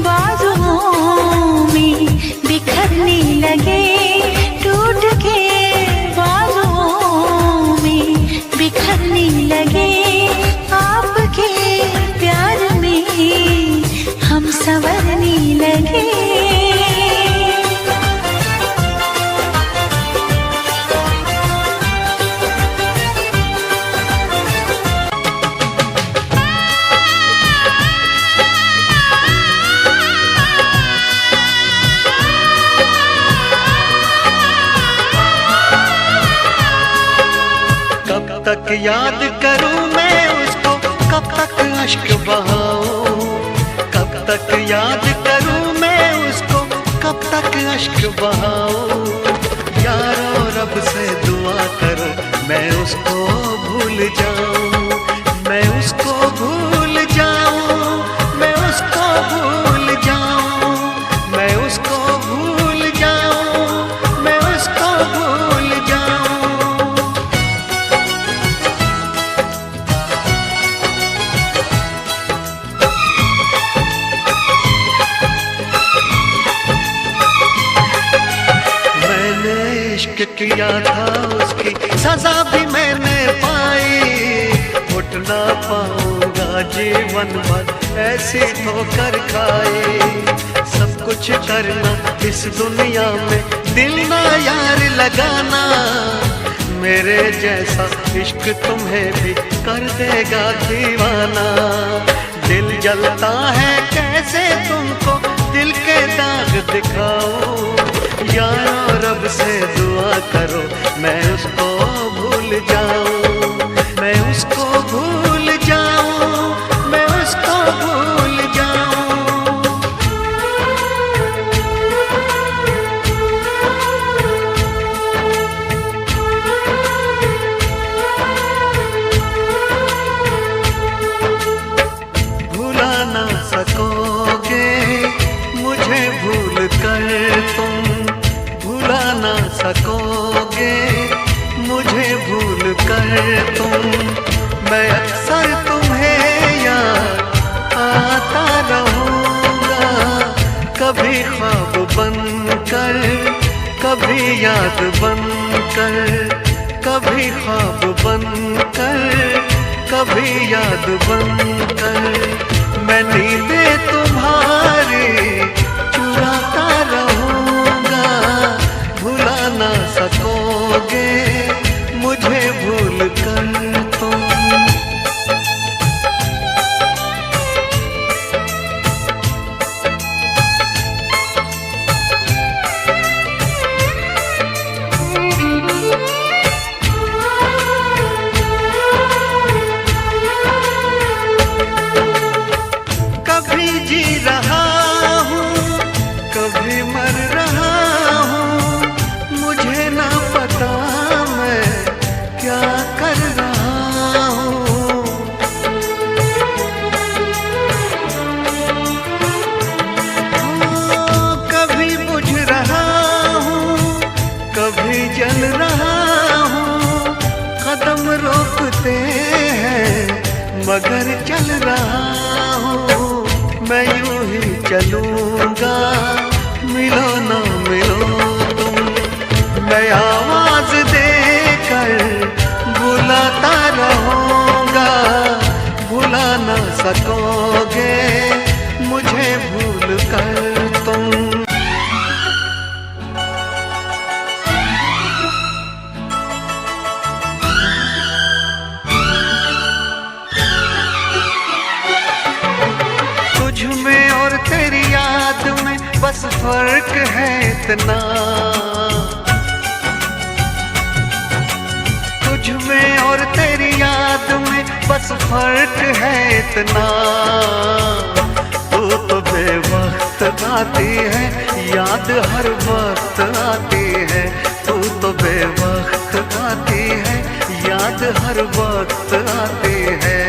बाजुओं में बिखरने लगे, टूट के बाजुओं में बिखरने लगे। आपके प्यार में हम संवरने लगे। कब तक याद करूं मैं उसको, कब तक अश्क बहाऊं, कब तक याद करूं मैं उसको, कब तक अश्क बहाऊं। यारो रब से दुआ करो मैं उसको भूल जाऊं, मैं उसको भूल जाऊं, मैं उसको भूल जाऊं, मैं उसको भूल जाऊं, मैं उसको भूल जाऊं। मैंने इश्क किया था उसकी सजा भी मैंने पाई, उठ ना पाऊंगा जीवन भर ऐसी ठोकर खाई। सब कुछ करना इस दुनिया में, दिल ना यार लगाना, मेरे जैसा इश्क तुम्हें भी कर देगा दीवाना। दिल जलता है कैसे तुमको दिल के दाग दिखाऊं, यारो रब से दुआ करो मैं उसको भूल जाऊं, मैं उसको भूल जाऊं, मैं उसको भूल जाऊं। भुला ना सकोगे मुझे भूल कर तुम, भुला ना सकोगे मुझे भूल कर तुम। मैं अक्सर तुम्हें याद आता रहूँगा, कभी ख्वाब बनकर, कभी याद बनकर, कभी ख्वाब बनकर, कभी याद बनकर, मैं नींदें तुम्हारी चुराता रहूंगा। भुला ना सकोगे मुझे भूल कर तुम। कभी जी रहा हूँ, कभी मर रहा हूँ, मुझे ना पता मैं क्या कर रहा हूँ। कभी बुझ रहा हूँ, कभी जल रहा हूँ, कदम रोकते हैं मगर चल रहा हूँ। मैं यूं ही चलूंगा, मिलो ना मिलो तुम। मैं आवाज देकर बुलाता रहूंगा। भुला ना सकोगे मुझे भूल कर तुम। तुझ में और तेरी याद में बस फर्क है इतना। तुझ में और तेरी याद में बस फर्क है इतना। तू तो बेवक्त आती है, याद हर वक्त आती है। तू तो बेवक्त आती है, याद हर वक्त आती है।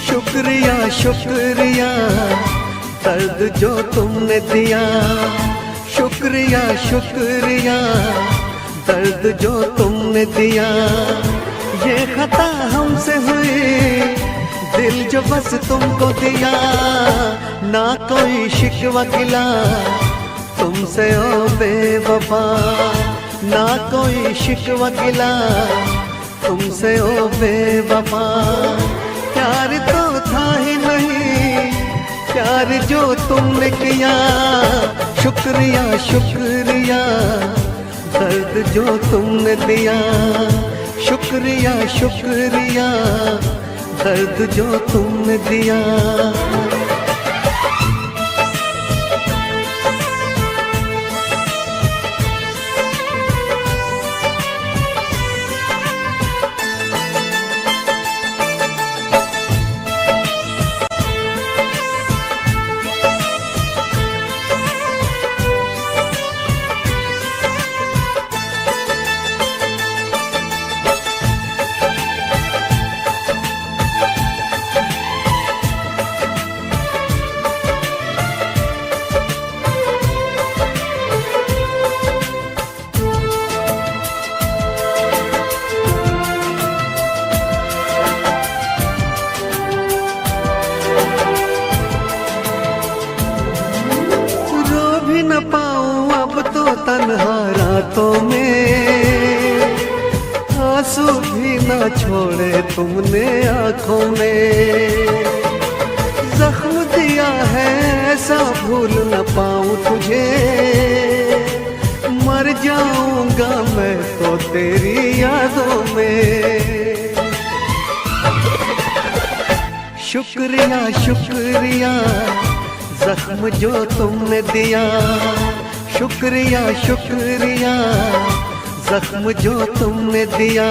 शुक्रिया शुक्रिया दर्द जो तुमने दिया। शुक्रिया शुक्रिया दर्द जो तुमने दिया। ये खता हमसे हुई, दिल जो बस तुमको दिया। ना कोई शिकवा गिला तुमसे ओ बेवफा। ना कोई शिकवा गिला तुमसे ओ बेवफा। प्यार तो था ही नहीं, प्यार जो तुमने किया। शुक्रिया शुक्रिया दर्द जो तुमने दिया। शुक्रिया शुक्रिया दर्द जो तुमने दिया। न पाऊं अब तो तन्हा रातों में। आंसू भी न छोड़े तुमने आंखों में। जख्म दिया है ऐसा भूल न पाऊं तुझे। मर जाऊंगा मैं तो तेरी यादों में। शुक्रिया शुक्रिया जख्म जो तुमने दिया, शुक्रिया शुक्रिया जख्म जो तुमने दिया।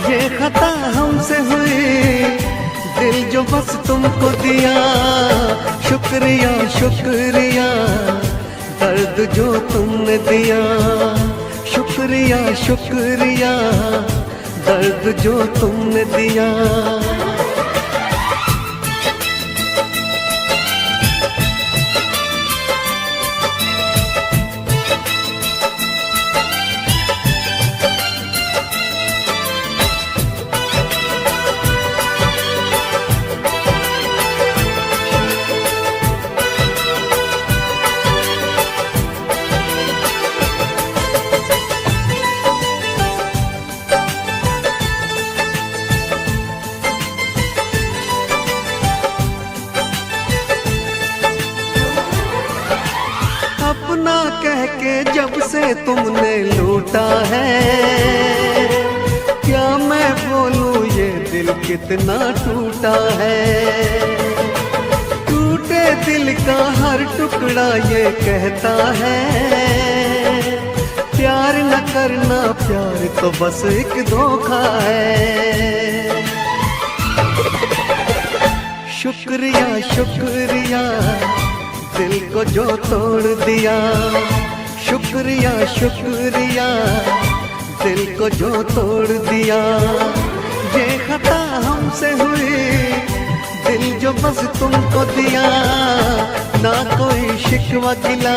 ये खता हमसे हुई, दिल जो बस तुमको दिया। शुक्रिया शुक्रिया दर्द जो तुमने दिया, शुक्रिया शुक्रिया दर्द जो तुमने दिया। अपना कह के जब से तुमने लूटा है, क्या मैं बोलूं ये दिल कितना टूटा है। टूटे दिल का हर टुकड़ा ये कहता है, प्यार न करना प्यार तो बस एक धोखा है। शुक्रिया शुक्रिया दिल को जो तोड़ दिया, शुक्रिया शुक्रिया दिल को जो तोड़ दिया। ये खता हमसे हुई, दिल जो बस तुमको दिया। ना कोई शिकवा गिला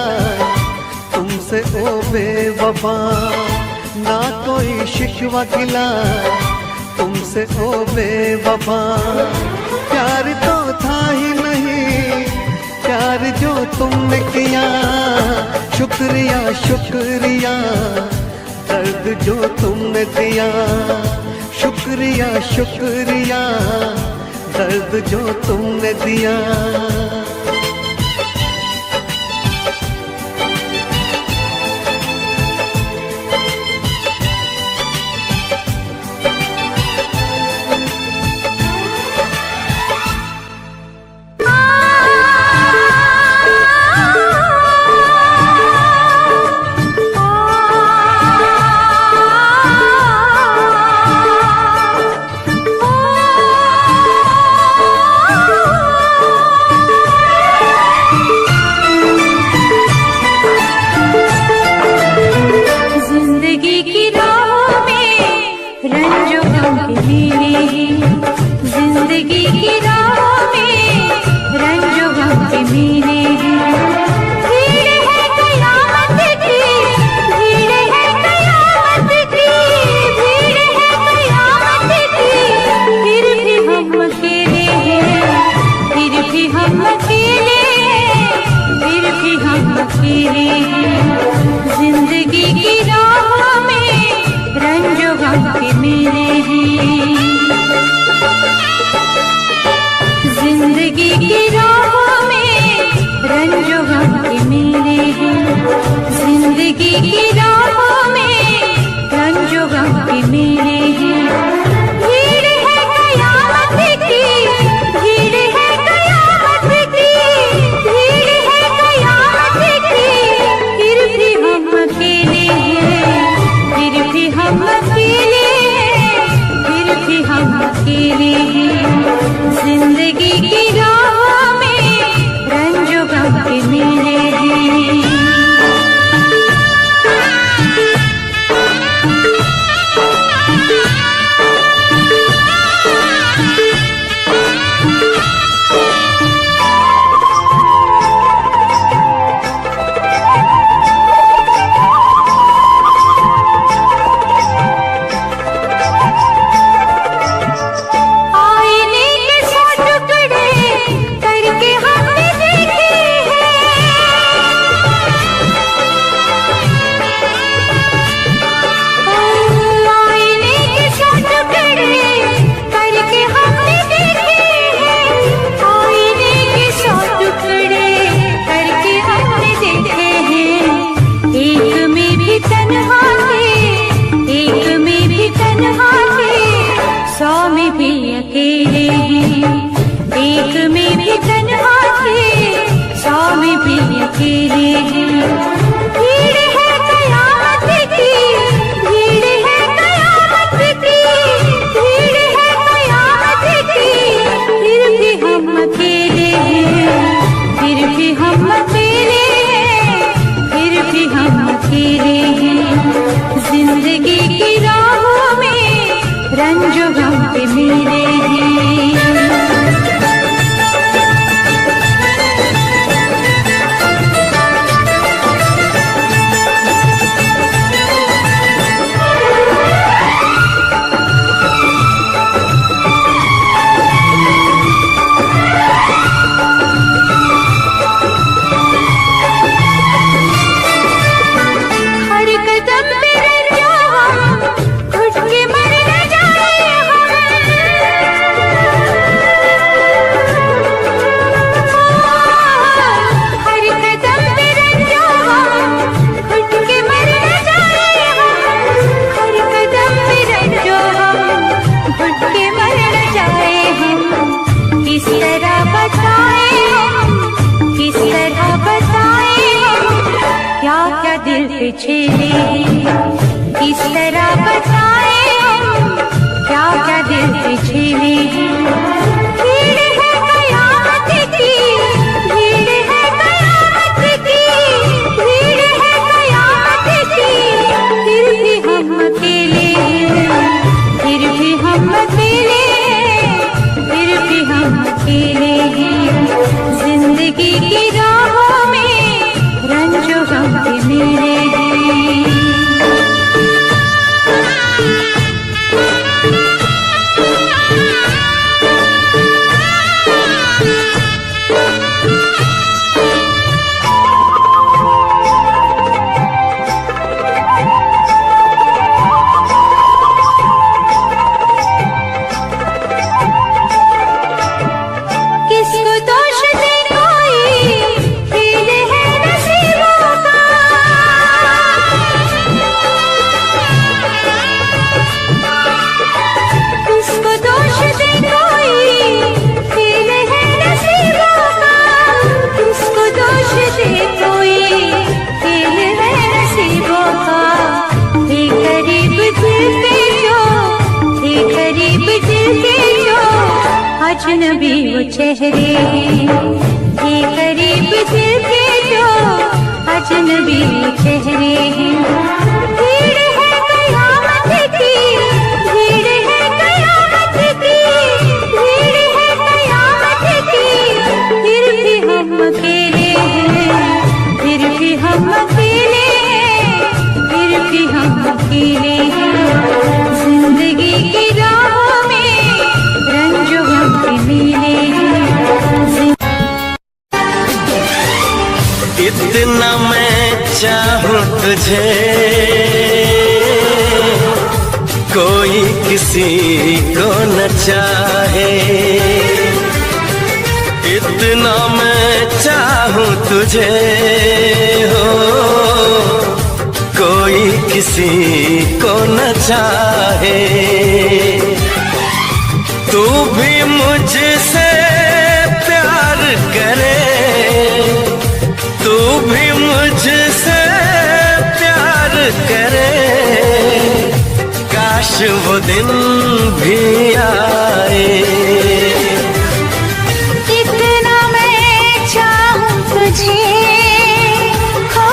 तुमसे ओ बेवफा, ना कोई शिकवा गिला तुमसे ओ बेवफा। प्यार तो था ही नहीं प्यार जो तुमने किया। शुक्रिया शुक्रिया दर्द जो तुमने दिया, शुक्रिया शुक्रिया दर्द जो तुमने दिया। जिंदगी की राह में रंजो गम के मेरे हैं। भीड़ है कयामत की, भीड़ है कयामत की, भीड़ है कयामत की। फिर भी हम अकेले हैं, फिर भी हम अकेले हैं, फिर भी हम अकेले हैं। जिंदगी की राह में रंजो गम के मेरे हैं। जिंदगी की राह में रंजो गम के मेरे हैं। जिंदगी की राह में रंजो गम के मेरे हैं। भीड़ है कयामत की, भीड़ है कयामत की, भीड़ है कयामत की। फिर भी हम अकेले हैं, फिर भी हम अकेले हैं, फिर भी हम अकेले हैं। जिंदगी की राह में रंजो गम के मेरे हैं। पे मेरे हैं। छेड़े किस तरह बताए हम, क्या क्या दिल पे छेड़े। भीड़ है कयामत की, भीड़ है कयामत की, भीड़ है कयामत की, फिर भी हम अकेले हैं, फिर भी हम अकेले हैं, फिर भी हम अकेले हैं। जिंदगी की राहों में रंजो गम के मेरे हैं। अजनबी वो चेहरे ये करीब दिल के जो अजनबी वो चेहरे हैं। भीड़ है कयामत की, भीड़ है कयामत की, भीड़ है कयामत की, फिर भी हम अकेले हैं, फिर भी हम अकेले हैं, फिर भी हम अकेले हैं। जिंदगी की राहों में रंजो गम के मेले हैं। इतना मैं चाहूं तुझे, कोई किसी को न चाहे। इतना मैं चाहूं तुझे हो, कोई किसी को न चाहे। तू भी मुझसे प्यार करे, तू भी मुझसे प्यार करे, काश वो दिन भी आए। इतना मैं चाहूं तुझे हो,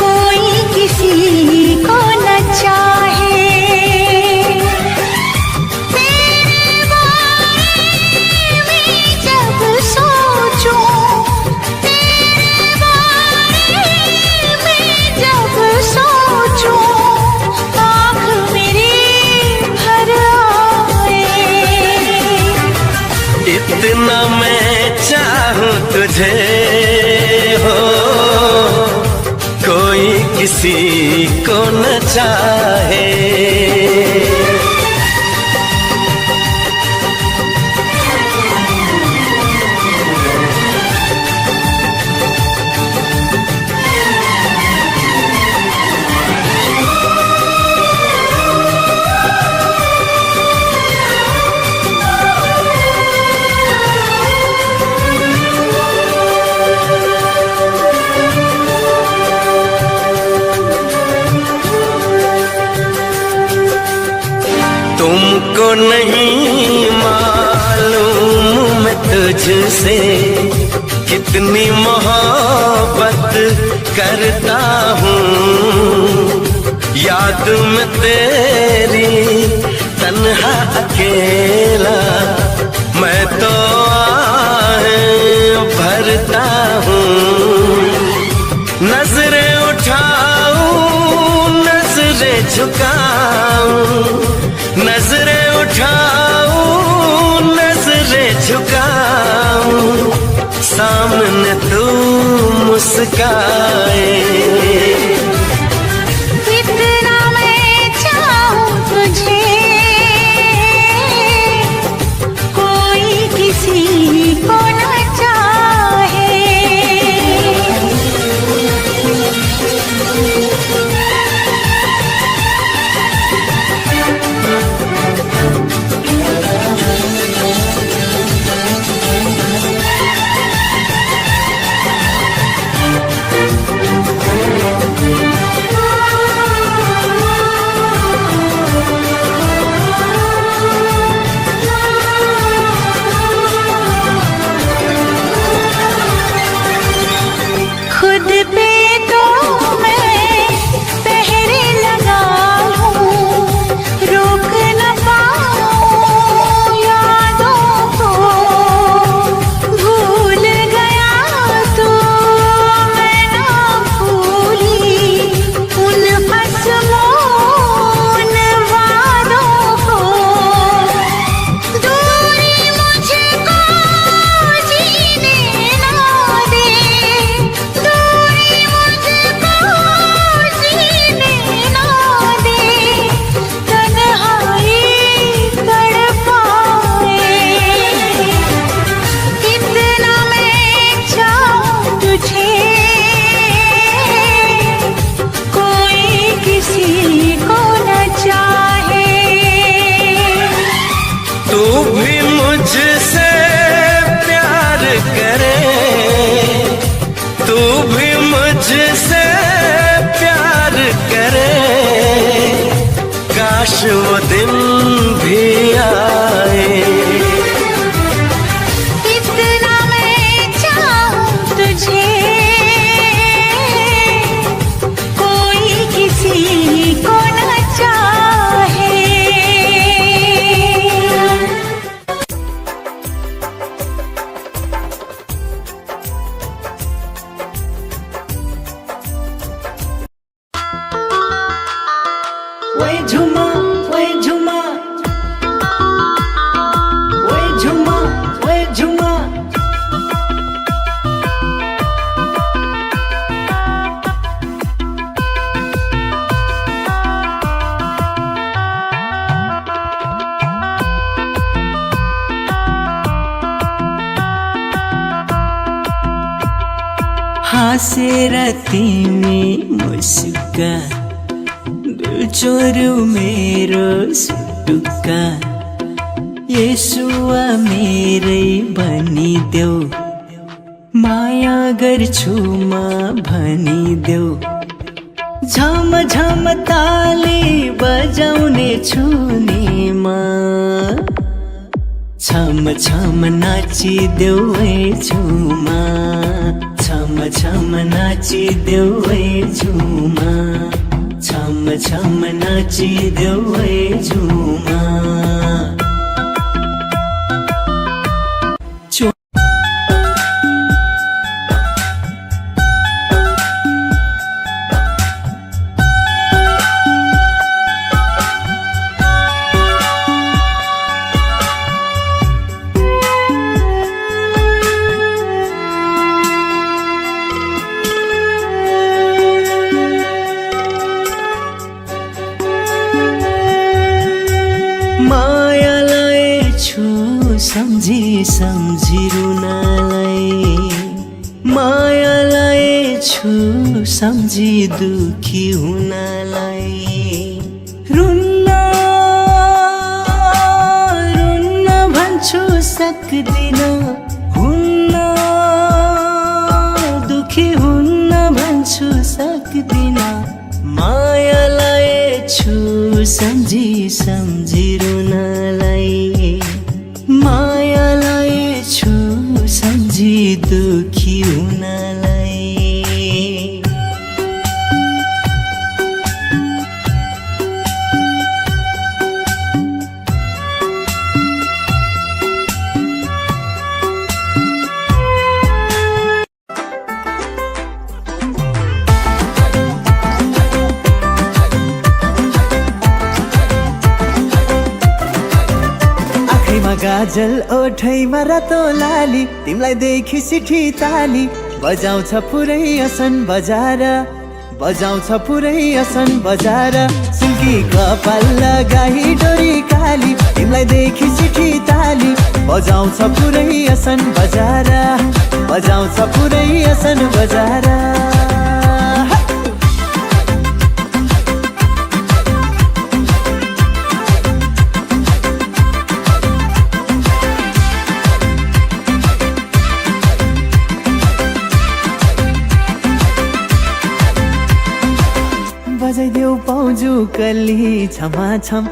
कोई किसी को न चाहे। तेरे बारे में जब सोचूं, तेरे बारे में जब सोचूं, आँख मेरी भर आए। इतना मैं चाहूं तुझे हो, कोई किसी को न चाहे। तुमको नहीं मालूम मैं तुझसे कितनी मोहब्बत करता हूँ। याद में तेरी तन तन्हा अकेला मैं तो आहें भरता हूँ। नजरें उठाऊं नजरें झुकाऊं, नजरें उठाऊं नजरें झुकाऊं, सामने तू मुस्काए। इतना मैं चाहूं तुझे, कोई किसी को न चाहे। खुद पे तो मैं पहरे लगा लूं, रोक न पाऊं यादों को। भूल गया तो मैं ना भूली उन हज़मों उन वादों को। दूरी मुझको जीने ना दे, तू भी मुझसे प्यार करे, तू भी मुझसे प्यार करे, काश वो दिन भी आए। इतना मैं चाहूं तुझे, कोई किसी को न चाहे। ओए झुमा ओए झुमा, ओए झुमा ओए झुमा। हासे राती में मुस्का, चोरू मेरो सुटुका। येशुवा मेरै भनिदेऊ, माया गर्छु म भनिदेऊ। झम झम ताली बजाउने छु नि म, छम छम नाचिदेऊ ए झुमा, छम छम नाचिदेऊ ए झुमा, छम छम नाचिदेऊ ए झुमा। सम्झी सम्झी रुनालाई, मायालाई छु सम्झी दुखी हुनलाई। रुन्न रुन्न भन्छु सक्दिन, हुन्न दुखी हुन्न भन्छु सक्दिन। मायालाई छु सम्झी सम्झी रुनलाई, मायालाई छु सम्झी दुखी हुनलाई। आँखैमा गाजल ओठैमा रातो लाली तिमीलाई देखि सिठी ताली बजाउँछ पुरै असन बजार बजाउँछ पुरै असन बजार सिल्की कपाल लगाई डोरी काली तिमीलाई देखि सिठी ताली बजाउँछ पुरै असन बजार बजाउँछ पुरै असन बजार बजाइदेऊ पाउजु कली छमा छम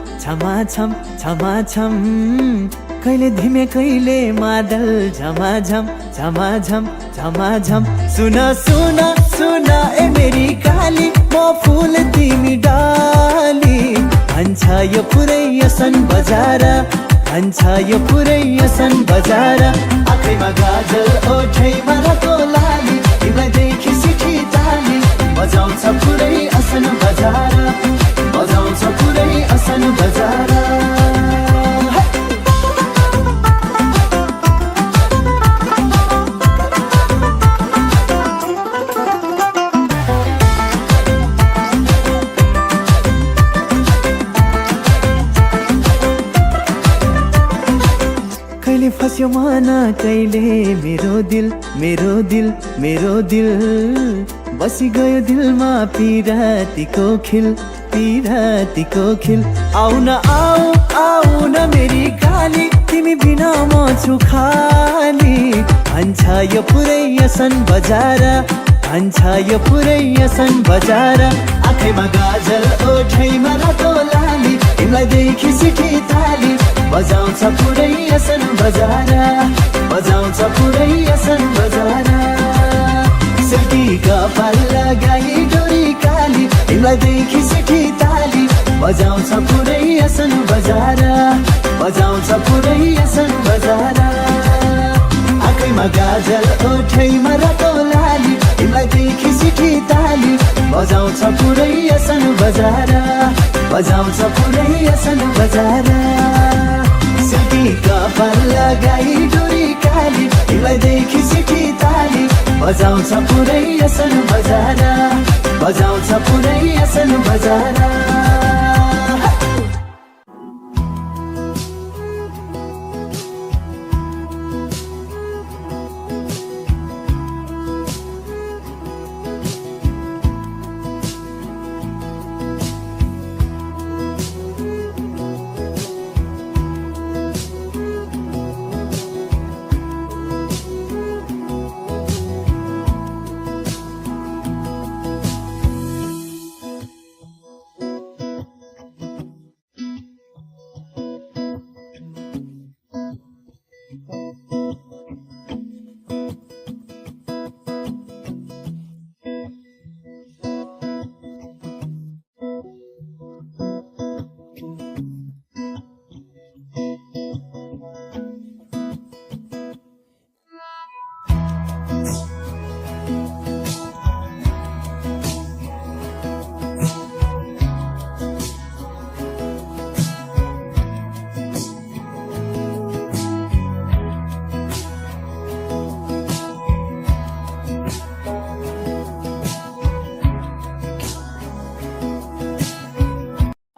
कहिले धिमे कहिले मादल झमाझम झमाझम सुन सुन सुन ए मेरी काली म फुल तिमी डाली भन्छ यो पुरै असन बजार भन्छ यो पुरै असन बजार आँखैमा गाजल ओठैमा रातो लाली तिमीलाई देखि सिठी ताली बजाउँछ पुरै असन बजार बजाउँछ पुरै असन बजार कहिले फस्यो मन कहिले मेरो दिल बसी गयो दिलमा पिरातीको खिल आउन आउन मेरी काली तिमी बिना म छु खाली भन्छ यो पुरै असन बजार भन्छ यो पुरै असन बजार आँखैमा गाजल ओठैमा रातो लाली तिमीलाई देखि सिठी ताली बजाउँछ पुरै असन बजार बजाउँछ पुरै असन बजार सिल्की कपाल लगाई डोरी काली तिमीलाई देखि सिठी ताली बजाउँछ पुरै असन बजार बजाउँछ पुरै असन बजार आँखैमा गाजल ओठैमा रातो लाली तिमीलाई देखि सिठी ताली बजाउँछ पुरै असन बजार बजाउँछ पुरै असन बजार सिल्की कपाल लगाई डोरी काली तिमीलाई देखि सिठी ताली बजाउँछ पुरै असन बजार बजाउँछ पुरै असन बजार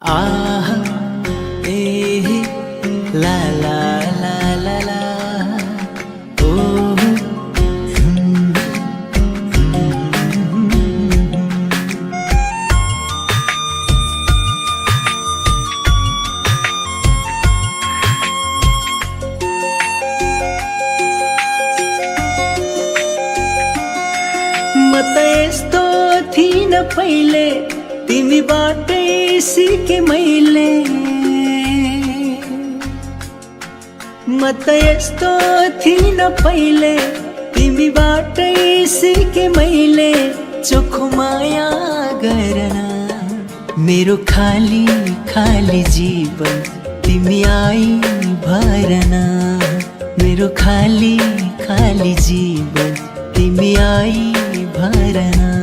आह ए ला ला ला ला ला ओ म त यस्तो थिइन पहिले तिमीबाटै सिके मैले म त यस्तो थिइन पहिले तिमीबाटै सिके मैले चोखो माया गर्न मेरो खाली खाली जीवन तिमी आई भरना मेरो खाली खाली जीवन तिमी आई भरना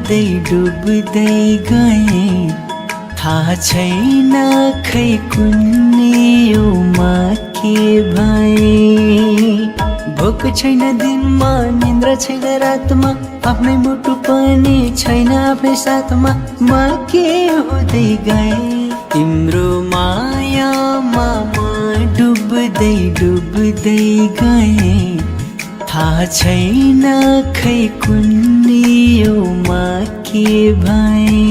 डुब्दै गए थाहा छैन खै कुन्नीमा के भए भोक छैन दिनमा निन्द्रा छैन रातमा आफ्नै मुटु पनि छैन आफै साथमा म के हुँदै गए तिम्रो मायामा म डुब्दै गए थाहा छैन खै कुन्नीमा के भए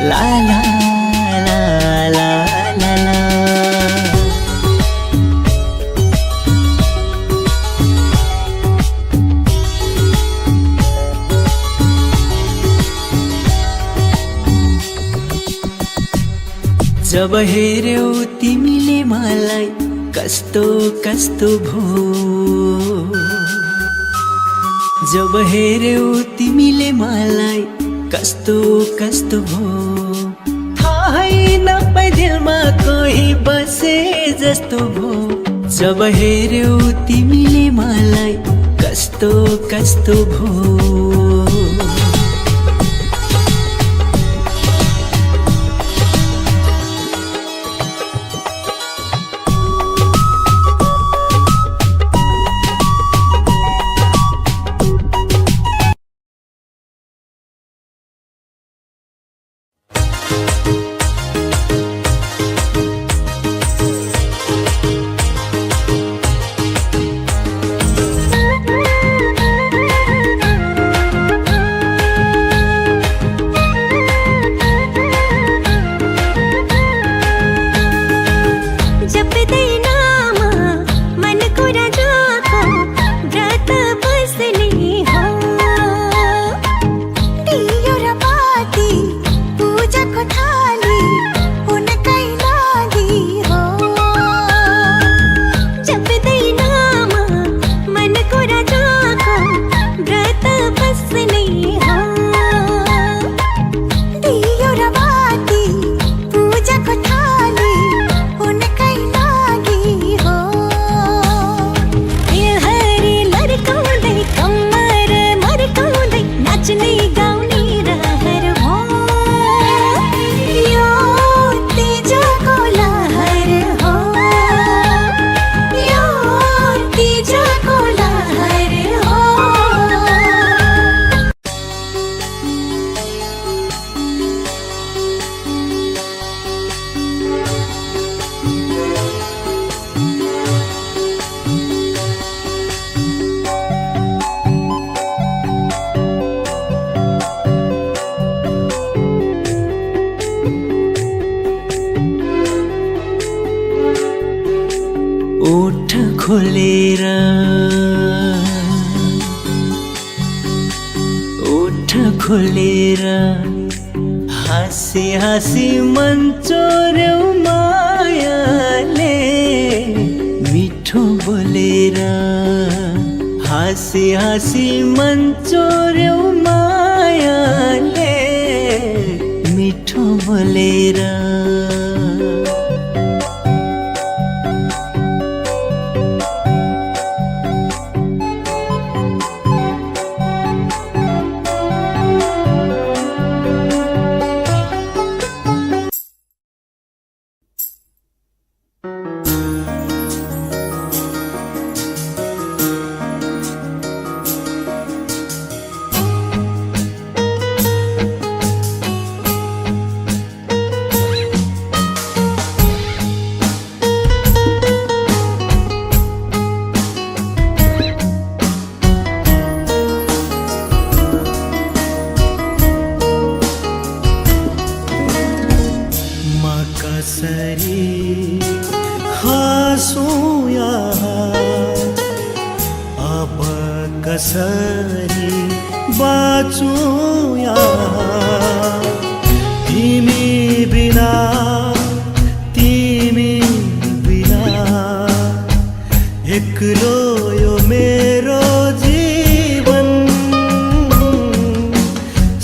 La la la la la la जब हेर्यौ तिमीले मलाई कस्तो कस्तो भो जब हेर्यौ तिमीले मलाई कस्तो कस्तो भो थाहै नपाई दिलमा कोही बसे जस्तो भो जब हेर्यौ तिमीले मलाई कस्तो कस्तो भो ओठ खोलेर ओठ खोलेर हाँसी हाँसी मन चोर्यौ मायाले मिठो बोलेर हाँसी हाँसी मन चोर्यौ मायाले मिठो बोलेर कसरी हाँसौँ यहाँ, अब कसरी बाँचौँ यहाँ, तिमी बिना एक्लो यो मेरो जीवन,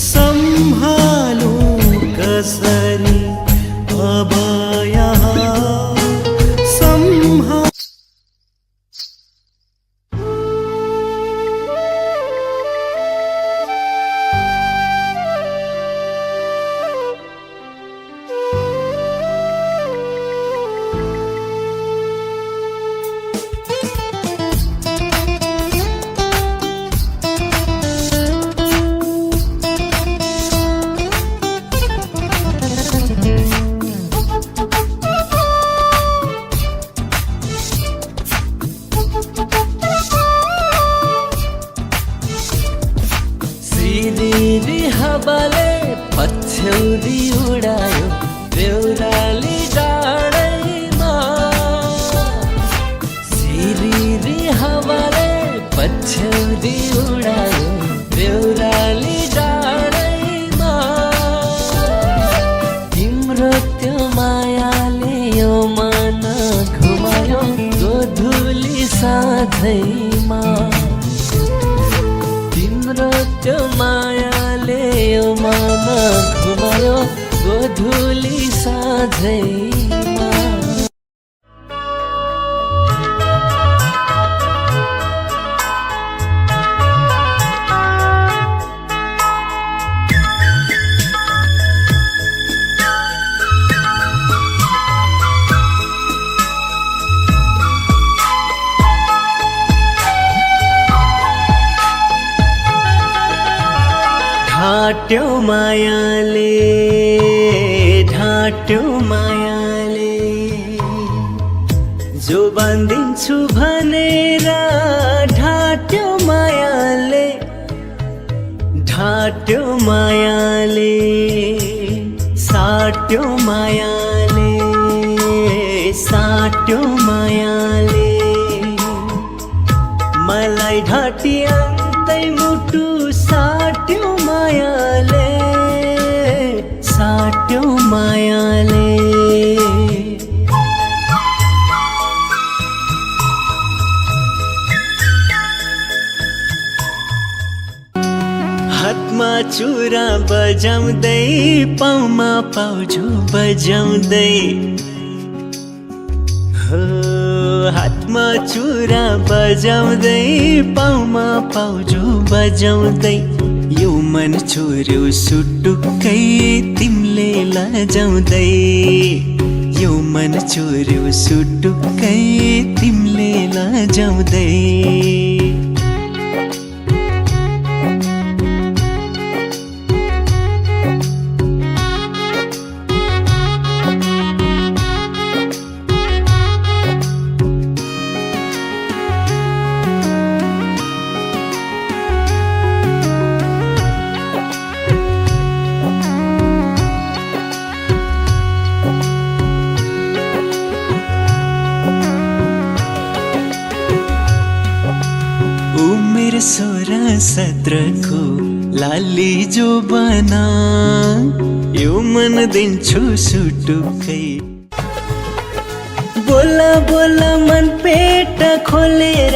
सम्हालौँ कसरी अब यहाँ सम्हाल। हावाले पछ्यौरी उडायो देउराली डाँडैमा, सिरिरी हावाले पछ्यौरी उडायो देउराली डाँडैमा, तिम्रो त्यो मायाले यो मन घुमायो गोधुली साँझैमा, तिम्रो त्यो मायाले यो मन घुमायो गोधुली साँझैमा। ढाँट्यो मायाले जो बाँधिन्छु भनेर, ढाँट्यो मायाले साट्यो मायाले मलाई ढाँटियन्तै मुटु साट्यो मायाले हातमा चुरा बजाउँदै पाउमा पाउजु बजाउँदै, हो हातमा चुरा बजाउँदै पाउमा पाउजु बजाउँदै, यो मन छोर्यो सुटुक्कै तिमीले लजाउँदै, यो मन छोर्यो सुटुक्कै तिमीले लजाउँदै। उमेर 16-17 को लाली जो बना, यो मन दिन्छु सुटुक्कै। बोला बोला मन पेट खोलेर,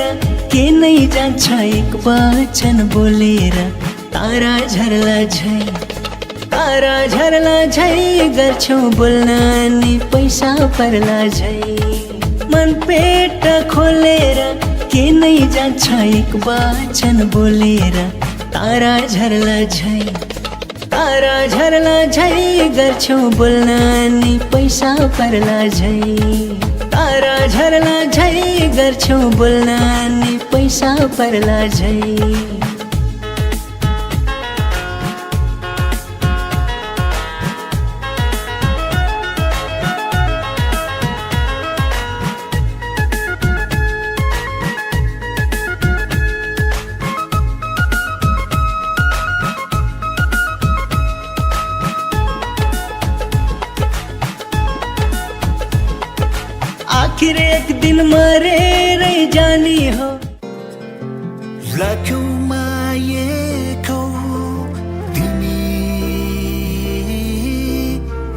के नै जान्छ एक वचन बोलेर, तारा झर्ला झै गर्छौ बोल्न नि पैसा पर्ला झै। मन पेट खोलेर के नै जान्छ एक वचन बोलेर, तारा झर्ला झै गर्छौ बोल्न नि पैसा पर्ला झै। तारा झर्ला झै गर्छौ बोल्न नि पैसा पर्ला झै। आखिर एक दिन मरेरै जानी हो। राख्यौ मायेको तिमी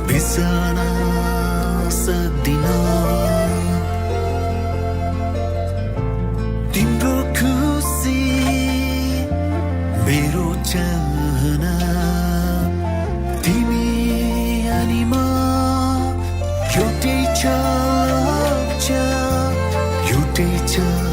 बिर्सन सक्दिन, तिम्रो खुसी मेरो चाहना, तिमी अनि म एउटै छ, एउटै छ।